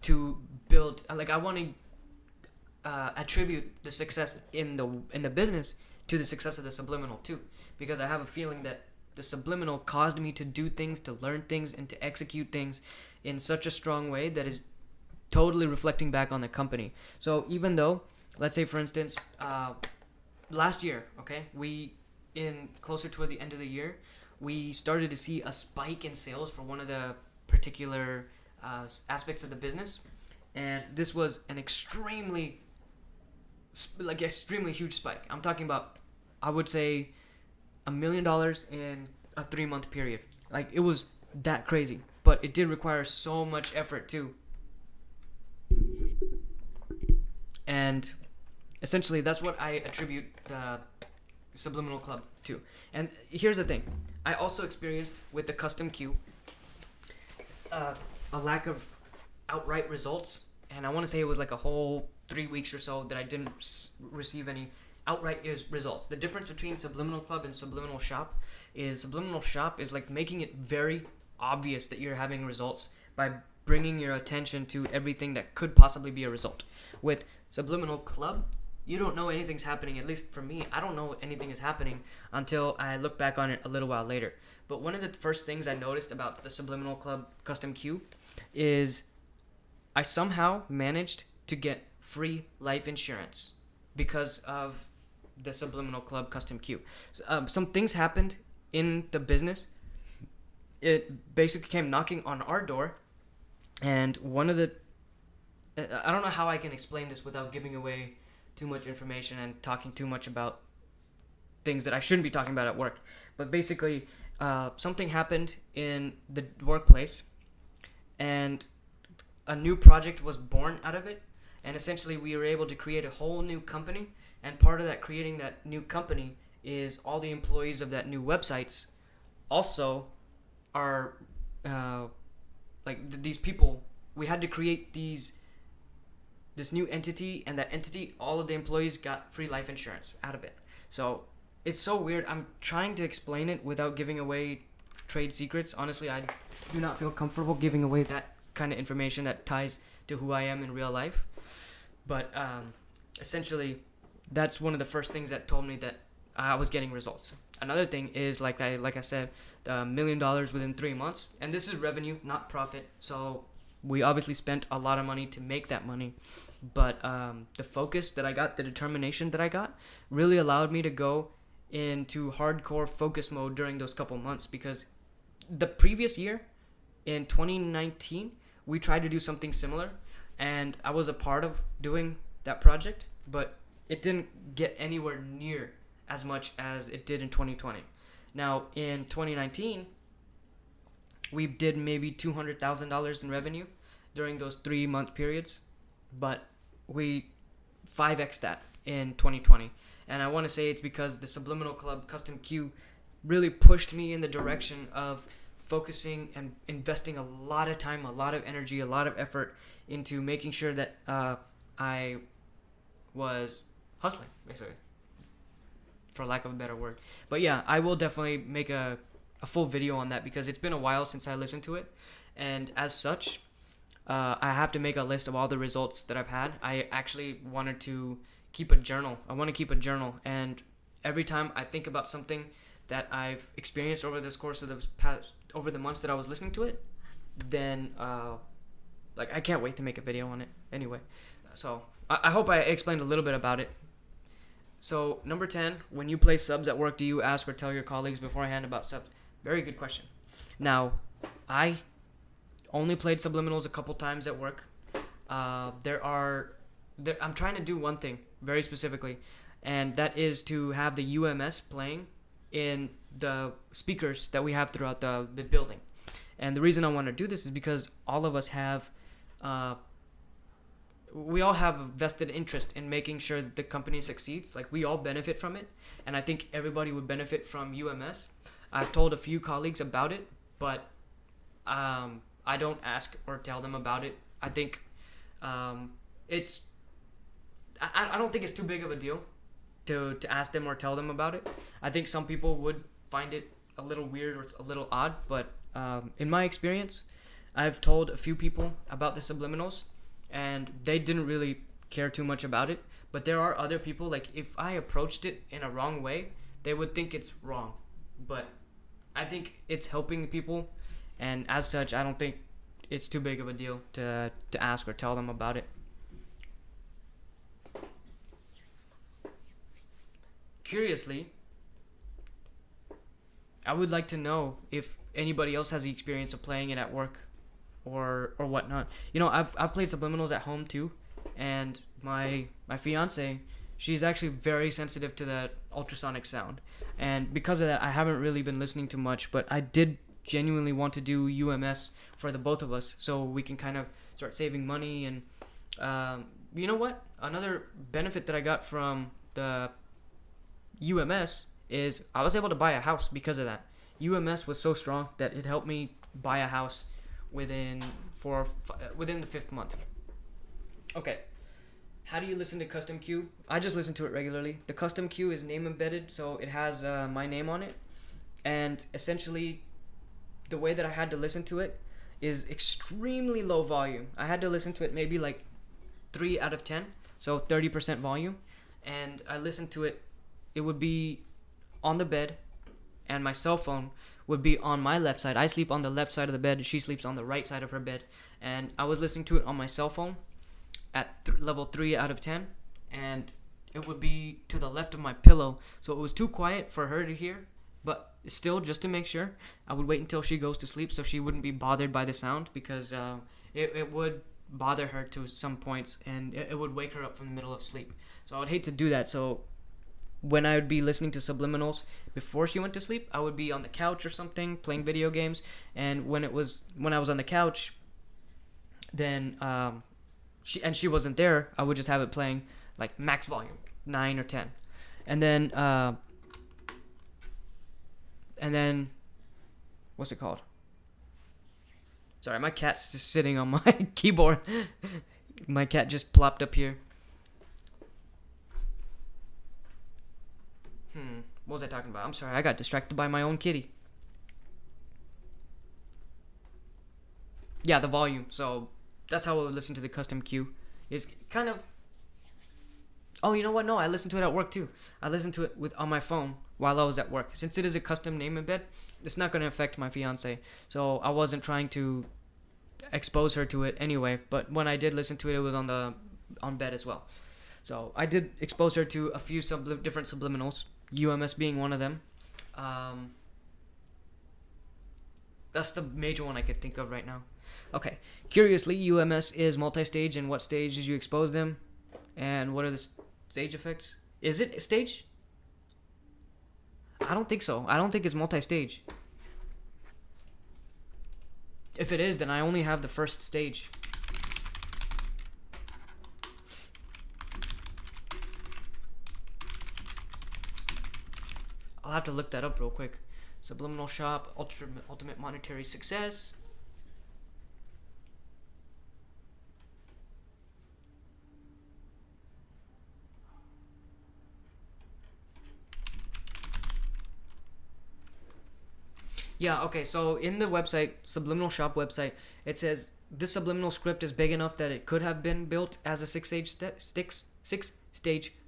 to build. Like I want to attribute the success in the business to the success of the subliminal too, because I have a feeling that the subliminal caused me to do things, to learn things, and to execute things in such a strong way that is totally reflecting back on the company. So even though, let's say for instance, last year, okay, closer toward the end of the year, we started to see a spike in sales for one of the particular aspects of the business, and this was an extremely huge spike. I'm talking about, I would say, $1 million in a 3-month period. Like, it was that crazy, but it did require so much effort too. And essentially, that's what I attribute the Subliminal Club to. And here's the thing. I also experienced with the custom queue a lack of outright results. And I want to say it was like a whole 3 weeks or so that I didn't receive any outright results. The difference between Subliminal Club and Subliminal Shop is Subliminal Shop is like making it very obvious that you're having results by bringing your attention to everything that could possibly be a result. With Subliminal Club, you don't know anything's happening. At least for me, I don't know anything is happening until I look back on it a little while later. But one of the first things I noticed about the Subliminal Club Custom Q is I somehow managed to get free life insurance because of the Subliminal Club Custom Q. Some things happened in the business. It basically came knocking on our door, and one of the I don't know how I can explain this without giving away too much information and talking too much about things that I shouldn't be talking about at work. But basically, something happened in the workplace, and a new project was born out of it. And essentially, we were able to create a whole new company. And part of that, creating that new company, is all the employees of that new websites also are these people. We had to create this new entity, and that entity, all of the employees got free life insurance out of it. So it's so weird. I'm trying to explain it without giving away trade secrets. Honestly, I do not feel comfortable giving away that kind of information that ties to who I am in real life. But essentially, that's one of the first things that told me that I was getting results. Another thing is, like I said, the $1 million within 3 months. And this is revenue, not profit. So we obviously spent a lot of money to make that money. But the focus that I got, the determination that I got, really allowed me to go into hardcore focus mode during those couple months. Because the previous year, in 2019, we tried to do something similar. And I was a part of doing that project. But it didn't get anywhere near as much as it did in 2020. Now, in 2019, we did maybe $200,000 in revenue during those 3-month periods, but we 5x that in 2020. And I want to say it's because the Subliminal Club Custom Q really pushed me in the direction of focusing and investing a lot of time, a lot of energy, a lot of effort into making sure that I was hustling, basically, for lack of a better word. But yeah, I will definitely make a full video on that because it's been a while since I listened to it. And as such, I have to make a list of all the results that I've had. I actually wanted to keep a journal. I want to keep a journal. And every time I think about something that I've experienced over this course of over the months that I was listening to it, then I can't wait to make a video on it anyway. So I hope I explained a little bit about it. So number 10, when you play subs at work, do you ask or tell your colleagues beforehand about subs? Very good question. Now, I only played Subliminals a couple times at work. I'm trying to do one thing very specifically, and that is to have the UMS playing in the speakers that we have throughout the building. And the reason I want to do this is because all of us have we all have a vested interest in making sure that the company succeeds. Like, we all benefit from it, and I think everybody would benefit from UMS. I've told a few colleagues about it, but I don't ask or tell them about it. I think I don't think it's too big of a deal to ask them or tell them about it. I think some people would find it a little weird or a little odd, but in my experience, I've told a few people about the Subliminals, and they didn't really care too much about it. But there are other people, like, if I approached it in a wrong way, they would think it's wrong. But I think it's helping people, and as such, I don't think it's too big of a deal to ask or tell them about it. Curiously, I would like to know if anybody else has the experience of playing it at work or whatnot. You know, I've played Subliminals at home too, and my fiance, she's actually very sensitive to that ultrasonic sound, and because of that, I haven't really been listening to much. But I did genuinely want to do UMS for the both of us, so we can kind of start saving money. And you know what? Another benefit that I got from the UMS is I was able to buy a house because of that. UMS was so strong that it helped me buy a house within the 5th month. Okay, how do you listen to Custom Q? I just listen to it regularly. The Custom Q is name embedded, so it has my name on it. And essentially, the way that I had to listen to it is extremely low volume. I had to listen to it maybe like 3 out of 10, so 30% volume. and I listened to it. It would be on the bed, and my cell phone would be on my left side. I sleep on the left side of the bed, and she sleeps on the right side of her bed. And I was listening to it on my cell phone at level 3 out of 10, and it would be to the left of my pillow, so it was too quiet for her to hear. But still, just to make sure, I would wait until she goes to sleep so she wouldn't be bothered by the sound, because it would bother her to some points, and it would wake her up from the middle of sleep. So I would hate to do that. So when I would be listening to Subliminals before she went to sleep, I would be on the couch or something playing video games, and when I was on the couch, then she wasn't there, I would just have it playing like max volume, 9 or 10, and then what's it called? Sorry, my cat's just sitting on my keyboard. My cat just plopped up here. What was I talking about? I'm sorry, I got distracted by my own kitty. Yeah, the volume. So that's how I would listen to the custom cue. Is kind of. Oh, you know what? No, I listened to it at work too. I listened to it on my phone while I was at work. Since it is a custom name embed, it's not going to affect my fiance. So I wasn't trying to expose her to it anyway. But when I did listen to it, it was on bed as well. So I did expose her to a few different subliminals, UMS being one of them. That's the major one I could think of right now. Okay. Curiously, UMS is multi-stage. And what stage did you expose them? And what are the stage effects? Is it a stage? I don't think so. I don't think it's multi-stage. If it is, then I only have the first stage. I'll have to look that up real quick. Subliminal Shop, Ultimate Monetary Success. Yeah, okay, so in the website, Subliminal Shop website, it says this subliminal script is big enough that it could have been built as a six-stage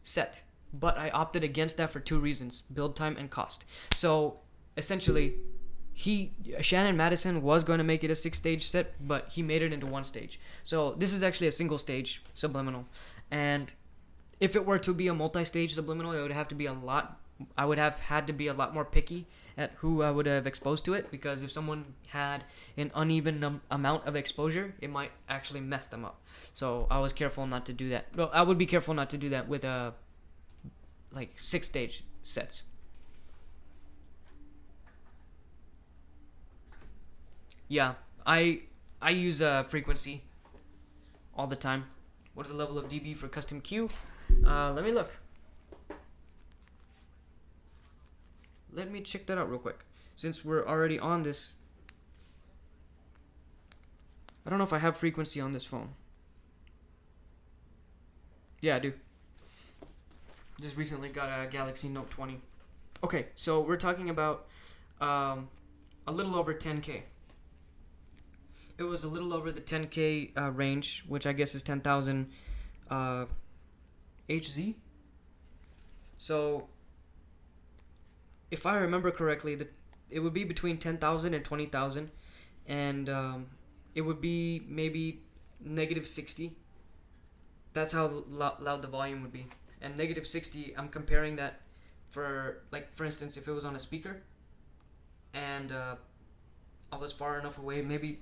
set. But I opted against that for 2 reasons: build time and cost. So essentially, Shannon Madison was going to make it a 6-stage set, but he made it into 1 stage. So this is actually a single stage subliminal. And if it were to be a multi-stage subliminal, it would have to be I would have had to be a lot more picky at who I would have exposed to it, because if someone had an uneven amount of exposure, it might actually mess them up. So I was careful not to do that. Well, I would be careful not to do that with like 6-stage sets. Yeah, I use frequency all the time. What is the level of dB for custom Q? Let me look. Let me check that out real quick, since we're already on this. I don't know if I have frequency on this phone. Yeah, I do. Just recently got a Galaxy Note 20. Okay, so we're talking about a little over 10K. It was a little over the 10K range, which I guess is 10,000 HZ. So if I remember correctly, it would be between 10,000 and 20,000, and it would be maybe -60. That's how loud the volume would be. And -60, I'm comparing that for instance, if it was on a speaker, and I was far enough away, maybe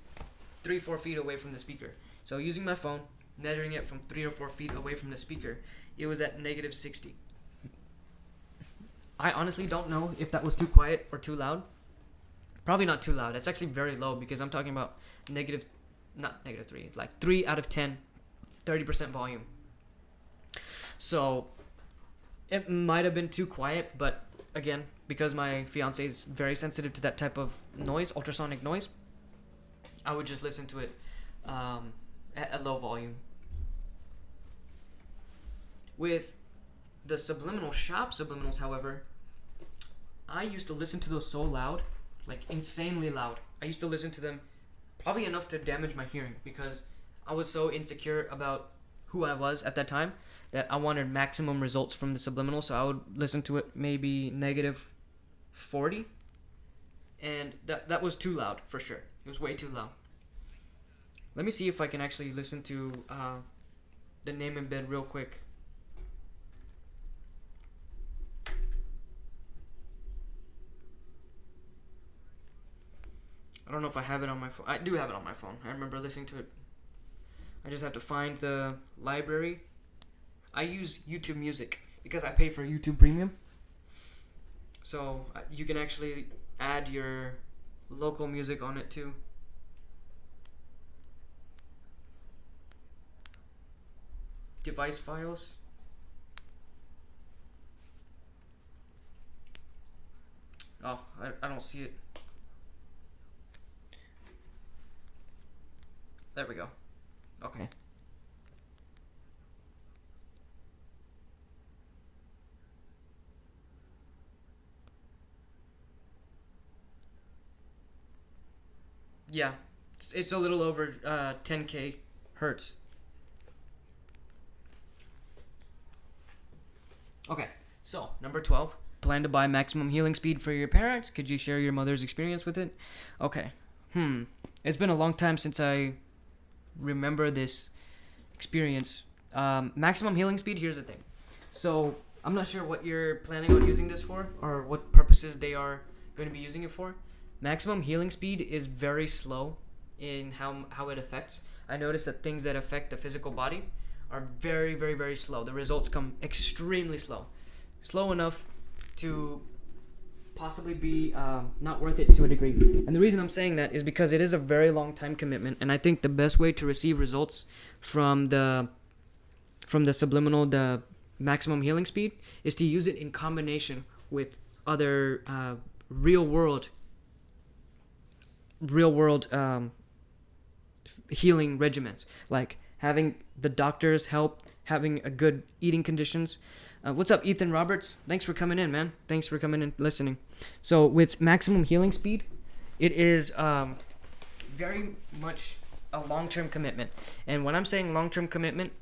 3-4 feet away from the speaker. So using my phone, measuring it from 3 or 4 feet away from the speaker, it was at -60. I honestly don't know if that was too quiet or too loud. Probably not too loud. It's actually very low, because I'm talking about not -3, like 3 out of 10, 30% volume. So it might have been too quiet, but again, because my fiance is very sensitive to that type of noise, ultrasonic noise, I would just listen to it at a low volume. With the Subliminal Shop subliminals, however, I used to listen to those so loud, like insanely loud. I used to listen to them probably enough to damage my hearing, because I was so insecure about who I was at that time that I wanted maximum results from the subliminal, so I would listen to it maybe negative 40, and that was too loud for sure. It was way too loud. Let me see if I can actually listen to the name in bed real quick. I don't know if I have it on my phone. I do have it on my phone. I remember listening to it. I just have to find the library. I use YouTube Music because I pay for YouTube Premium. So you can actually add your local music on it too. Device files. Oh, I don't see it. There we go. Okay. Yeah, it's a little over 10K hertz. Okay, so number 12. Plan to buy maximum healing speed for your parents. Could you share your mother's experience with it? Okay. It's been a long time since I remember this experience. Maximum healing speed, here's the thing. So I'm not sure what you're planning on using this for or what purposes they are going to be using it for. Maximum healing speed is very slow in how it affects. I noticed that things that affect the physical body are very, very, very slow. The results come extremely slow. Slow enough to possibly be not worth it to a degree. And the reason I'm saying that is because it is a very long time commitment, and I think the best way to receive results from the subliminal, the maximum healing speed, is to use it in combination with other real world healing regimens, like having the doctors help, having a good eating conditions. What's up, Ethan Roberts? Thanks for coming in, man. Thanks for coming in, listening. So with maximum healing speed, it is very much a long-term commitment. And when I'm saying long-term commitment,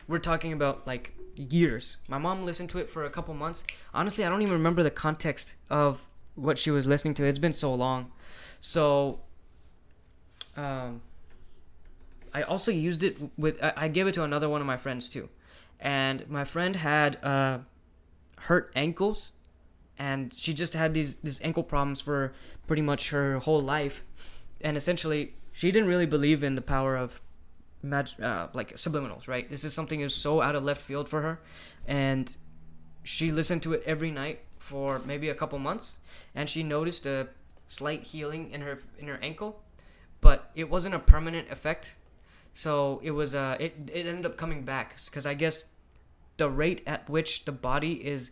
we're talking about like years. My mom listened to it for a couple months. Honestly, I don't even remember the context of what she was listening to. It's been so long. So I also used it with, I gave it to another one of my friends too. And my friend had hurt ankles, and she just had these ankle problems for pretty much her whole life. And essentially, she didn't really believe in the power of like subliminals, right? This is something that's so out of left field for her, and she listened to it every night for maybe a couple months, and she noticed a slight healing in her ankle, but it wasn't a permanent effect. So it was it ended up coming back because I guess the rate at which the body is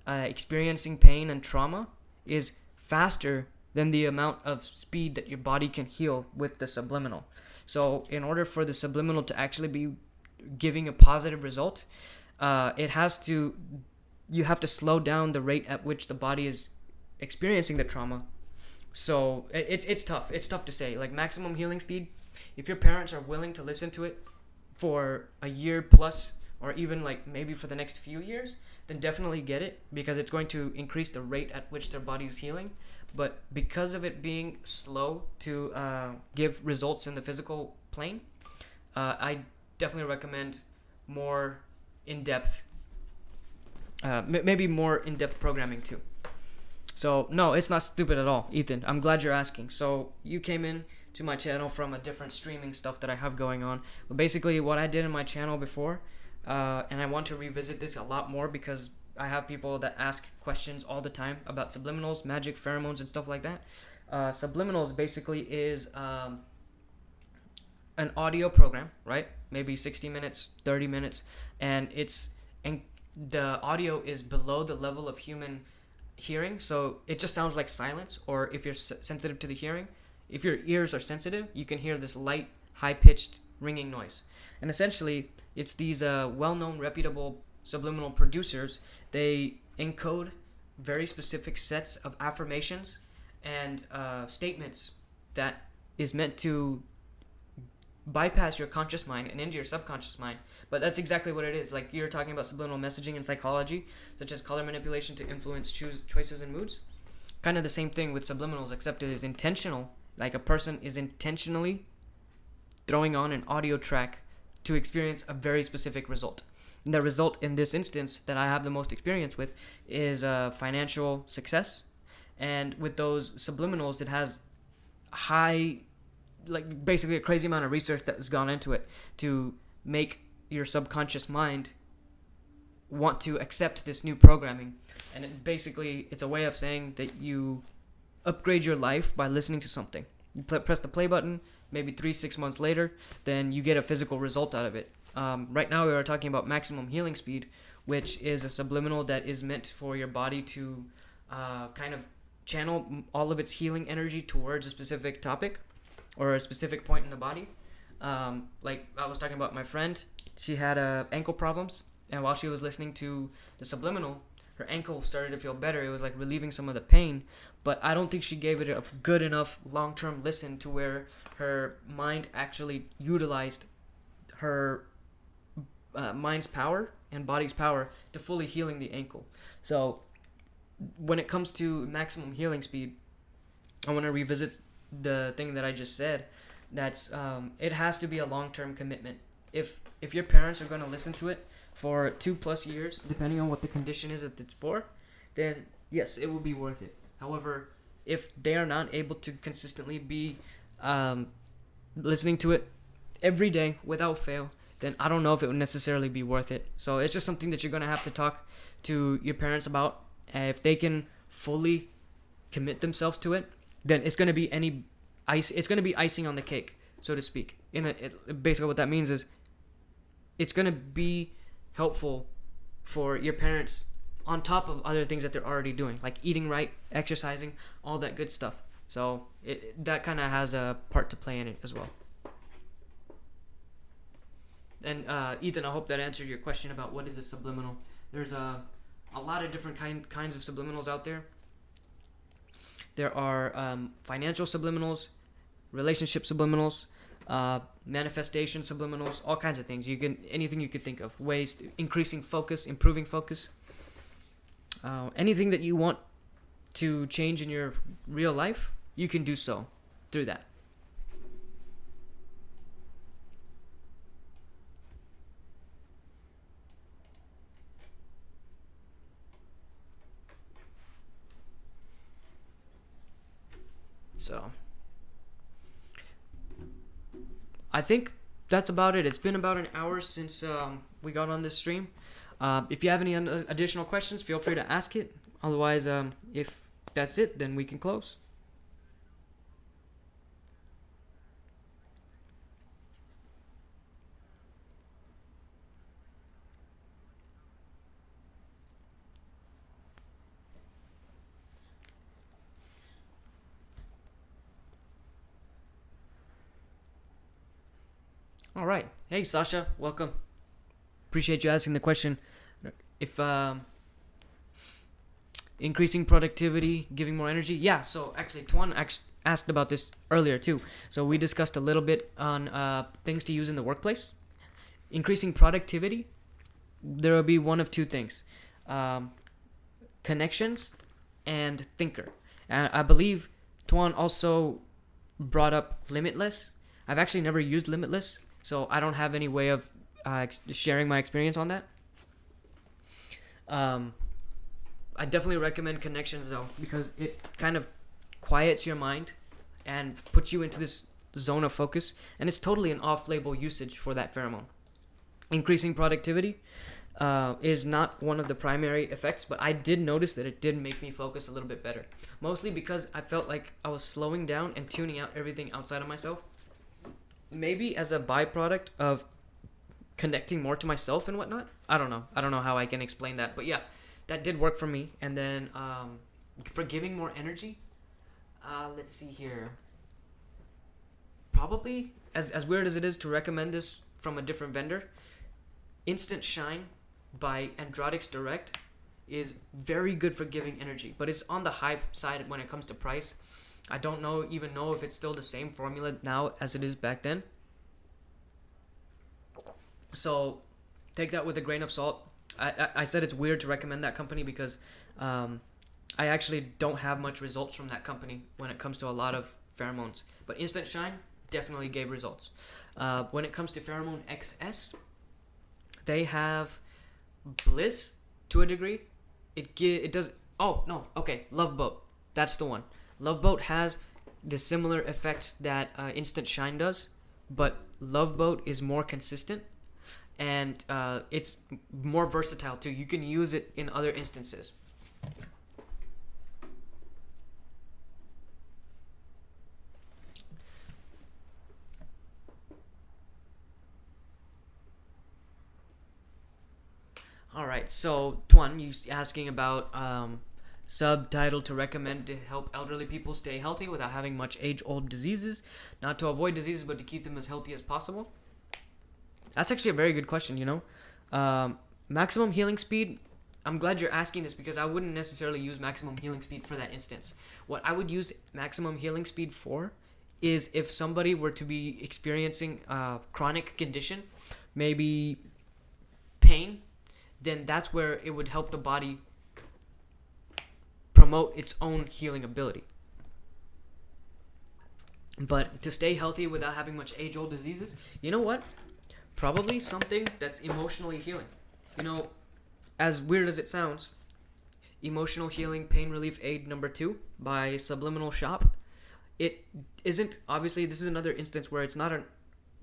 experiencing pain and trauma is faster than the amount of speed that your body can heal with the subliminal. So in order for the subliminal to actually be giving a positive result, you have to slow down the rate at which the body is experiencing the trauma. So it's tough. It's tough to say. Like maximum healing speed, if your parents are willing to listen to it for a year plus, or even like maybe for the next few years, then definitely get it, because it's going to increase the rate at which their body is healing. But because of it being slow to give results in the physical plane, I definitely recommend more in-depth, maybe more in-depth programming too. So no, it's not stupid at all, Ethan. I'm glad you're asking. So you came in to my channel from a different streaming stuff that I have going on. But basically what I did in my channel before, and I want to revisit this a lot more because I have people that ask questions all the time about subliminals, Magick, pheromones, and stuff like that. Subliminals basically is an audio program, right? Maybe 60 minutes, 30 minutes, and the audio is below the level of human hearing, so it just sounds like silence. Or if you're sensitive to the hearing, if your ears are sensitive, you can hear this light, high-pitched ringing noise. And essentially, it's these well-known, reputable subliminal producers. They encode very specific sets of affirmations and statements that is meant to bypass your conscious mind and into your subconscious mind. But that's exactly what it is. Like you're talking about subliminal messaging in psychology, such as color manipulation to influence choices and moods. Kind of the same thing with subliminals, except it is intentional. Like a person is intentionally throwing on an audio track to experience a very specific result. And the result in this instance that I have the most experience with is financial success. And with those subliminals, it has high, like basically a crazy amount of research that has gone into it to make your subconscious mind want to accept this new programming. And it's a way of saying that you upgrade your life by listening to something. You press the play button, maybe 3-6 months later, then you get a physical result out of it. Right now we are talking about maximum healing speed, which is a subliminal that is meant for your body to kind of channel all of its healing energy towards a specific topic or a specific point in the body. Like I was talking about my friend, she had ankle problems, and while she was listening to the subliminal, her ankle started to feel better. It was like relieving some of the pain, but I don't think she gave it a good enough long-term listen to where her mind actually utilized her mind's power and body's power to fully healing the ankle. So when it comes to maximum healing speed, I want to revisit the thing that I just said. That's it has to be a long-term commitment. If your parents are going to listen to it for 2+ years, depending on what the condition is that it's for, then yes, it will be worth it. However, if they are not able to consistently be listening to it every day without fail, then I don't know if it would necessarily be worth it. So it's just something that you're going to have to talk to your parents about. If they can fully commit themselves to it, then it's going to be it's going to be icing on the cake, so to speak. Basically what that means is it's going to be helpful for your parents on top of other things that they're already doing, like eating right, exercising, all that good stuff. So that kind of has a part to play in it as well. And Ethan, I hope that answered your question about what is a subliminal. There's a lot of different kinds of subliminals out there. There are financial subliminals, relationship subliminals, manifestation subliminals, all kinds of things. Anything you could think of, ways increasing focus, improving focus, anything that you want to change in your real life, you can do so through that. So I think that's about it. It's been about an hour since we got on this stream. If you have any additional questions, feel free to ask it. Otherwise, if that's it, then we can close. All right. Hey, Sasha. Welcome. Appreciate you asking the question. If increasing productivity, giving more energy. Yeah, so actually, Tuan asked about this earlier too. So we discussed a little bit on things to use in the workplace. Increasing productivity, there will be one of two things. Connections and Thinker. And I believe Tuan also brought up Limitless. I've actually never used Limitless, so I don't have any way of sharing my experience on that. I definitely recommend Connections though, because it kind of quiets your mind and puts you into this zone of focus, and it's totally an off-label usage for that pheromone. Increasing productivity is not one of the primary effects, but I did notice that it did make me focus a little bit better, mostly because I felt like I was slowing down and tuning out everything outside of myself. Maybe as a byproduct of connecting more to myself and whatnot. I don't know how I can explain that, but yeah, that did work for me. And then for giving more energy, let's see here. Probably, as weird as it is to recommend this from a different vendor, Instant Shine by Androdix Direct is very good for giving energy, but it's on the high side when it comes to price. I don't even know if it's still the same formula now as it is back then. So take that with a grain of salt. I said it's weird to recommend that company because I actually don't have much results from that company when it comes to a lot of pheromones. But Instant Shine definitely gave results. When it comes to Pheromone XS, they have bliss to a degree. It does. Oh no, okay. Love Boat, that's the one. Love Boat has the similar effects that Instant Shine does, but Love Boat is more consistent, and it's more versatile too. You can use it in other instances. All right, so Tuan, you asking about subtitle to recommend to help elderly people stay healthy without having much age-old diseases, not to avoid diseases, but to keep them as healthy as possible. That's actually a very good question. Maximum healing speed. I'm glad you're asking this because I wouldn't necessarily use maximum healing speed for that instance. What I would use maximum healing speed for is if somebody were to be experiencing a chronic condition, maybe pain, then that's where it would help the body promote its own healing ability. But to stay healthy without having much age-old diseases, you know what? Probably something that's emotionally healing. As weird as it sounds, Emotional Healing Pain Relief Aid number 2 by Subliminal Shop. It isn't, obviously, this is another instance where it's not a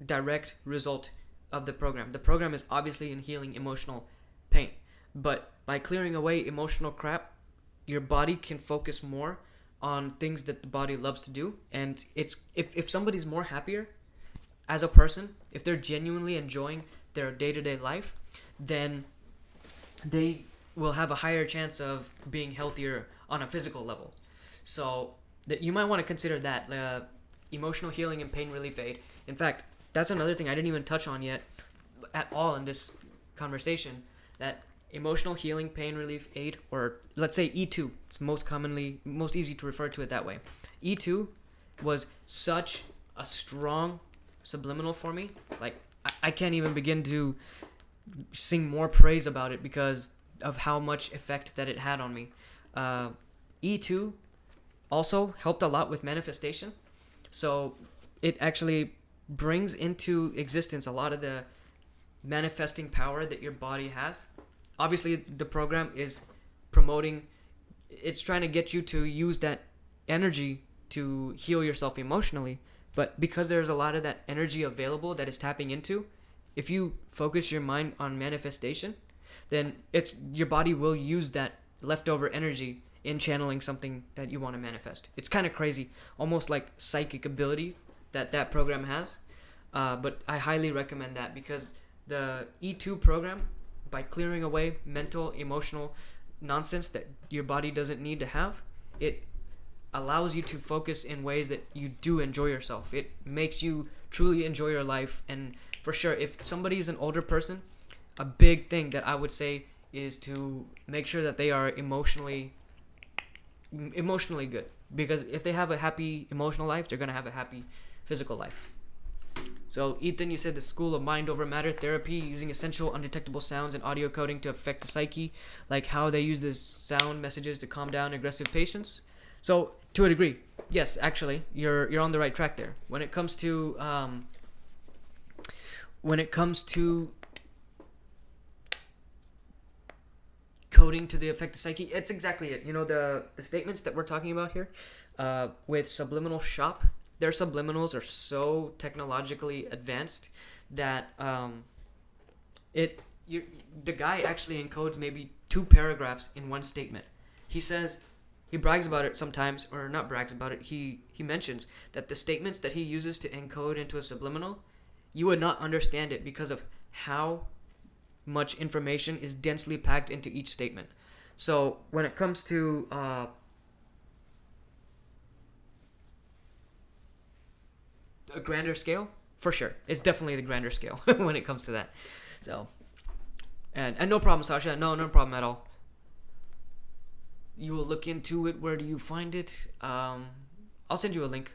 direct result of the program. The program is obviously in healing emotional pain. But by clearing away emotional crap, your body can focus more on things that the body loves to do. And it's if somebody's more happier as a person, if they're genuinely enjoying their day-to-day life, then they will have a higher chance of being healthier on a physical level. So that you might want to consider that emotional healing and pain relief aid. In fact, that's another thing I didn't even touch on yet at all in this conversation, that emotional healing pain relief aid, or let's say E2, it's most easy to refer to it that way. E2 was such a strong subliminal for me. Like, I can't even begin to sing more praise about it because of how much effect that it had on me. E2 also helped a lot with manifestation. So it actually brings into existence a lot of the manifesting power that your body has. Obviously, the program is it's trying to get you to use that energy to heal yourself emotionally. But because there's a lot of that energy available that is tapping into, if you focus your mind on manifestation, then your body will use that leftover energy in channeling something that you want to manifest. It's kind of crazy, almost like psychic ability that program has. But I highly recommend that because the E2 program, by clearing away mental, emotional nonsense that your body doesn't need to have, it allows you to focus in ways that you do enjoy yourself. It makes you truly enjoy your life. And for sure, if somebody is an older person, a big thing that I would say is to make sure that they are emotionally good. Because if they have a happy emotional life, they're going to have a happy physical life. So, Ethan, you said the School of Mind over Matter therapy using essential undetectable sounds and audio coding to affect the psyche, like how they use the sound messages to calm down aggressive patients. So, to a degree, yes, actually, you're on the right track there. When it comes to coding to the affect the psyche, it's exactly it. The statements that we're talking about here with Subliminal Shop, their subliminals are so technologically advanced that the guy actually encodes maybe 2 paragraphs in one statement. He brags about it sometimes, or not brags about it, he mentions that the statements that he uses to encode into a subliminal, you would not understand it because of how much information is densely packed into each statement. So when it comes to a grander scale, for sure, it's definitely the grander scale when it comes to that. So, and no problem, Sasha. No problem at all. You will look into it. Where do you find it? I'll send you a link.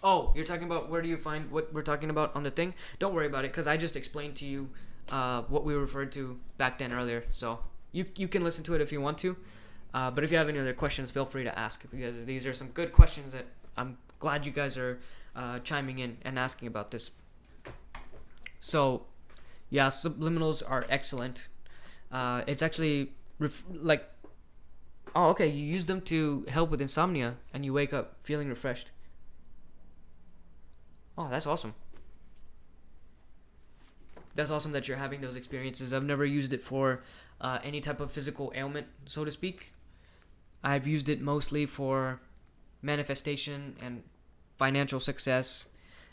Oh, you're talking about where do you find what we're talking about on the thing? Don't worry about it, because I just explained to you what we referred to back then earlier. So you can listen to it if you want to. But if you have any other questions, feel free to ask, because these are some good questions that I'm glad you guys are chiming in and asking about this. So, yeah, subliminals are excellent. It's actually oh, okay, you use them to help with insomnia, and you wake up feeling refreshed. Oh, that's awesome. That's awesome that you're having those experiences. I've never used it for any type of physical ailment, so to speak. I've used it mostly for manifestation and financial success.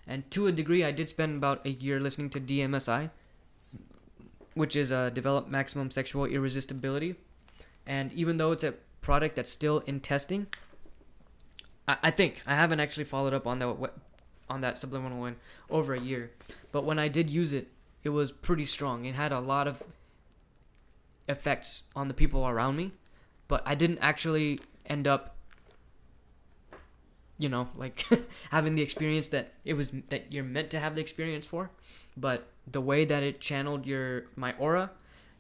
And to a degree, I did spend about a year listening to DMSI, which is Develop Maximum Sexual Irresistibility. And even though it's a product that's still in testing, I think I haven't actually followed up on that subliminal one over a year. But when I did use it, it was pretty strong. It had a lot of effects on the people around me, but I didn't actually end up, like having the experience that you're meant to have the experience for. But the way that it channeled my aura,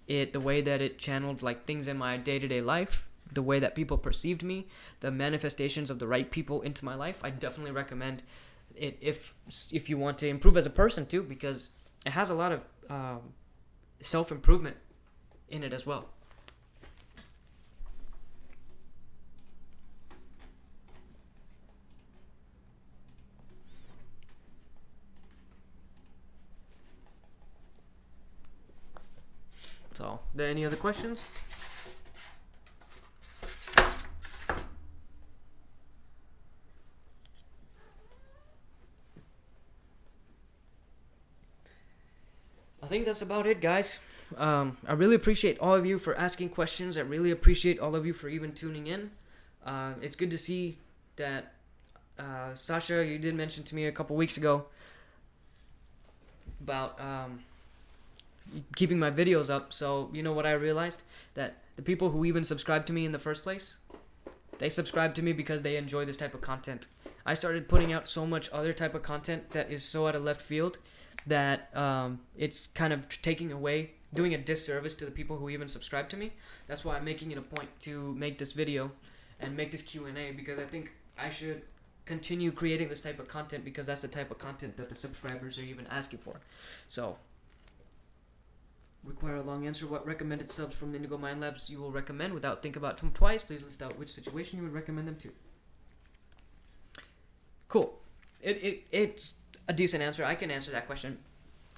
the way that it channeled like things in my day-to-day life, the way that people perceived me, the manifestations of the right people into my life, I definitely recommend it if you want to improve as a person too, because it has a lot of self-improvement in it as well. So, are there any other questions? I think that's about it, guys. I really appreciate all of you for asking questions. I really appreciate all of you for even tuning in. It's good to see that, Sasha, you did mention to me a couple weeks ago about keeping my videos up. So, you know what I realized? That the people who even subscribe to me in the first place, they subscribe to me because they enjoy this type of content. I started putting out so much other type of content that is so out of left field that it's kind of doing a disservice to the people who even subscribe to me. That's why I'm making it a point to make this video and make this Q&A, because I think I should continue creating this type of content, because that's the type of content that the subscribers are even asking for. So, require a long answer. What recommended subs from Indigo Mind Labs you will recommend without think about them twice? Please list out which situation you would recommend them to. Cool. It's a decent answer. I can answer that question.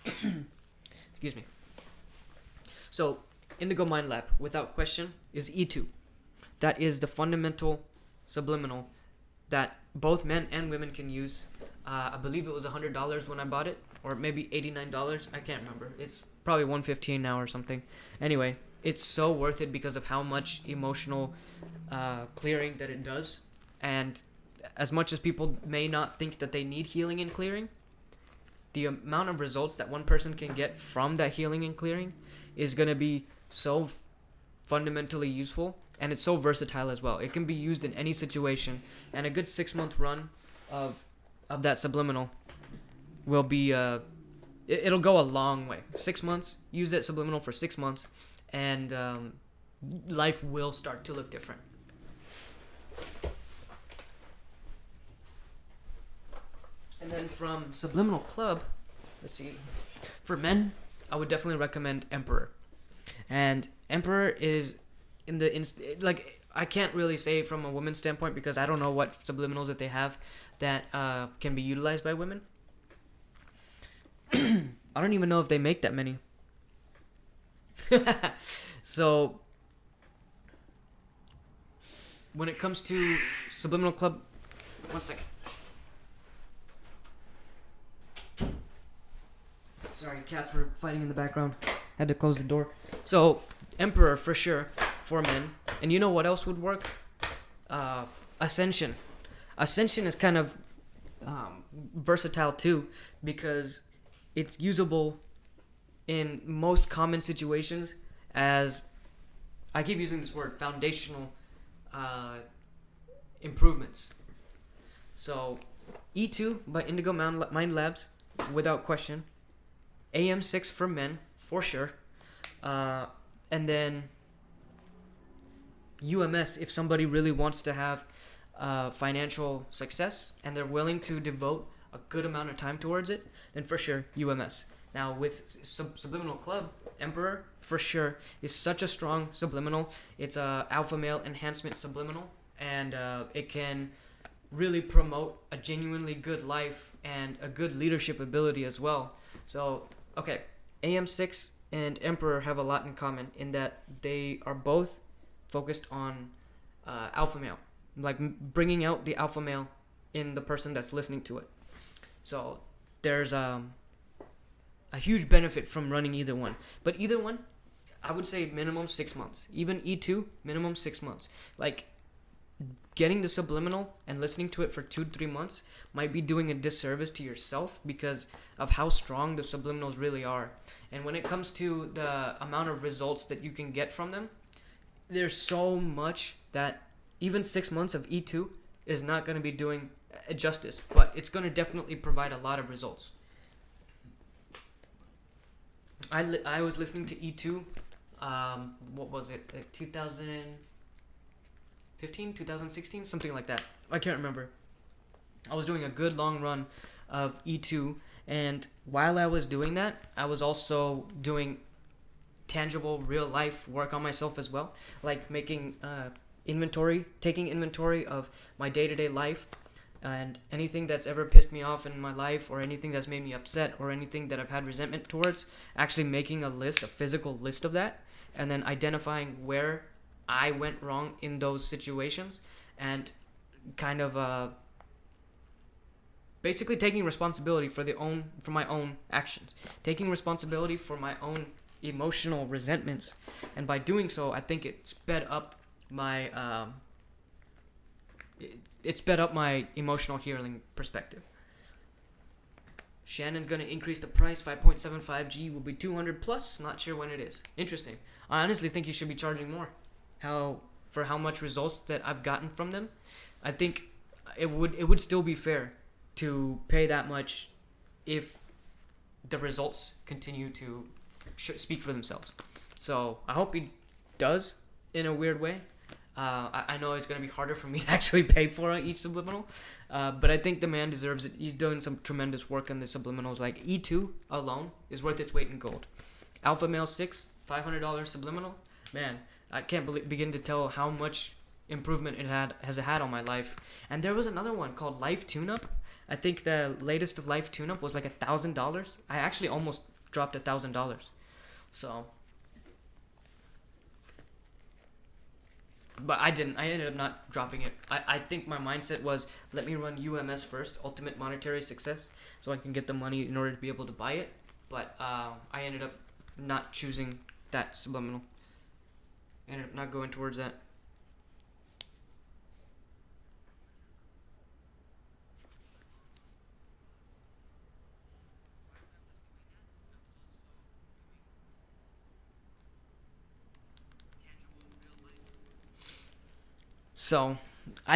Excuse me. So, Indigo Mind Lab, without question, is E2. That is the fundamental subliminal that both men and women can use. I believe it was $100 when I bought it, or maybe $89. I can't remember. It's probably $115 now or something. Anyway, it's so worth it because of how much emotional clearing that it does. And as much as people may not think that they need healing and clearing, the amount of results that one person can get from that healing and clearing is going to be so fundamentally useful, and it's so versatile as well. It can be used in any situation, and a good 6-month run of that subliminal will be it'll go a long way. 6 months, use that subliminal for 6 months, and life will start to look different. And then from Subliminal Club, let's see, for men, I would definitely recommend Emperor. And Emperor is I can't really say from a woman's standpoint, because I don't know what subliminals that they have that can be utilized by women. I don't even know if they make that many. So, when it comes to Subliminal Club, one second. Sorry, cats were fighting in the background. Had to close the door. So, Emperor for sure for men. And you know what else would work? Ascension. Ascension is kind of versatile too, because it's usable in most common situations as, I keep using this word, foundational improvements. So E2 by Indigo Mind Labs, without question. AM6 for men, for sure. And then UMS, if somebody really wants to have financial success and they're willing to devote a good amount of time towards it, then for sure UMS. Now with Subliminal Club, Emperor for sure is such a strong subliminal. It's a alpha male enhancement subliminal, and it can really promote a genuinely good life and a good leadership ability as well. So okay, AM6 and Emperor have a lot in common in that they are both focused on alpha male, like bringing out the alpha male in the person that's listening to it. So there's a huge benefit from running either one. But either one, I would say minimum 6 months. Even E2, minimum 6 months. Like getting the subliminal and listening to it for 2-3 months might be doing a disservice to yourself because of how strong the subliminals really are. And when it comes to the amount of results that you can get from them, there's so much that even 6 months of E2 is not going to be doing justice, but it's going to definitely provide a lot of results. I was listening to E2, what was it, like 2015, 2016, something like that. I can't remember. I was doing a good long run of E2, and while I was doing that, I was also doing tangible, real life work on myself as well, like making taking inventory of my day-to-day life, and anything that's ever pissed me off in my life, or anything that's made me upset, or anything that I've had resentment towards, actually making a physical list of that, and then identifying where I went wrong in those situations, and kind of basically taking responsibility for my own actions, taking responsibility for my own emotional resentments, and by doing so, I think it sped up my emotional healing perspective. Shannon's gonna increase the price. 5.75G will be 200 plus. Not sure when it is. Interesting. I honestly think you should be charging more. For how much results that I've gotten from them, I think it would still be fair to pay that much if the results continue to speak for themselves. So I hope he does in a weird way. I know it's going to be harder for me to actually pay for each subliminal, but I think the man deserves it. He's doing some tremendous work on the subliminals. Like E2 alone is worth its weight in gold. Alpha Male 6, $500 subliminal. Man, I can't begin to tell how much improvement it has had on my life. And there was another one called Life Tune-Up. I think the latest of Life Tune-Up was like $1,000. I actually almost dropped $1,000. So... but I didn't. I ended up not dropping it. I think my mindset was, let me run UMS first, Ultimate Monetary Success, so I can get the money in order to be able to buy it. But I ended up not choosing that subliminal. I ended up not going towards that. So, I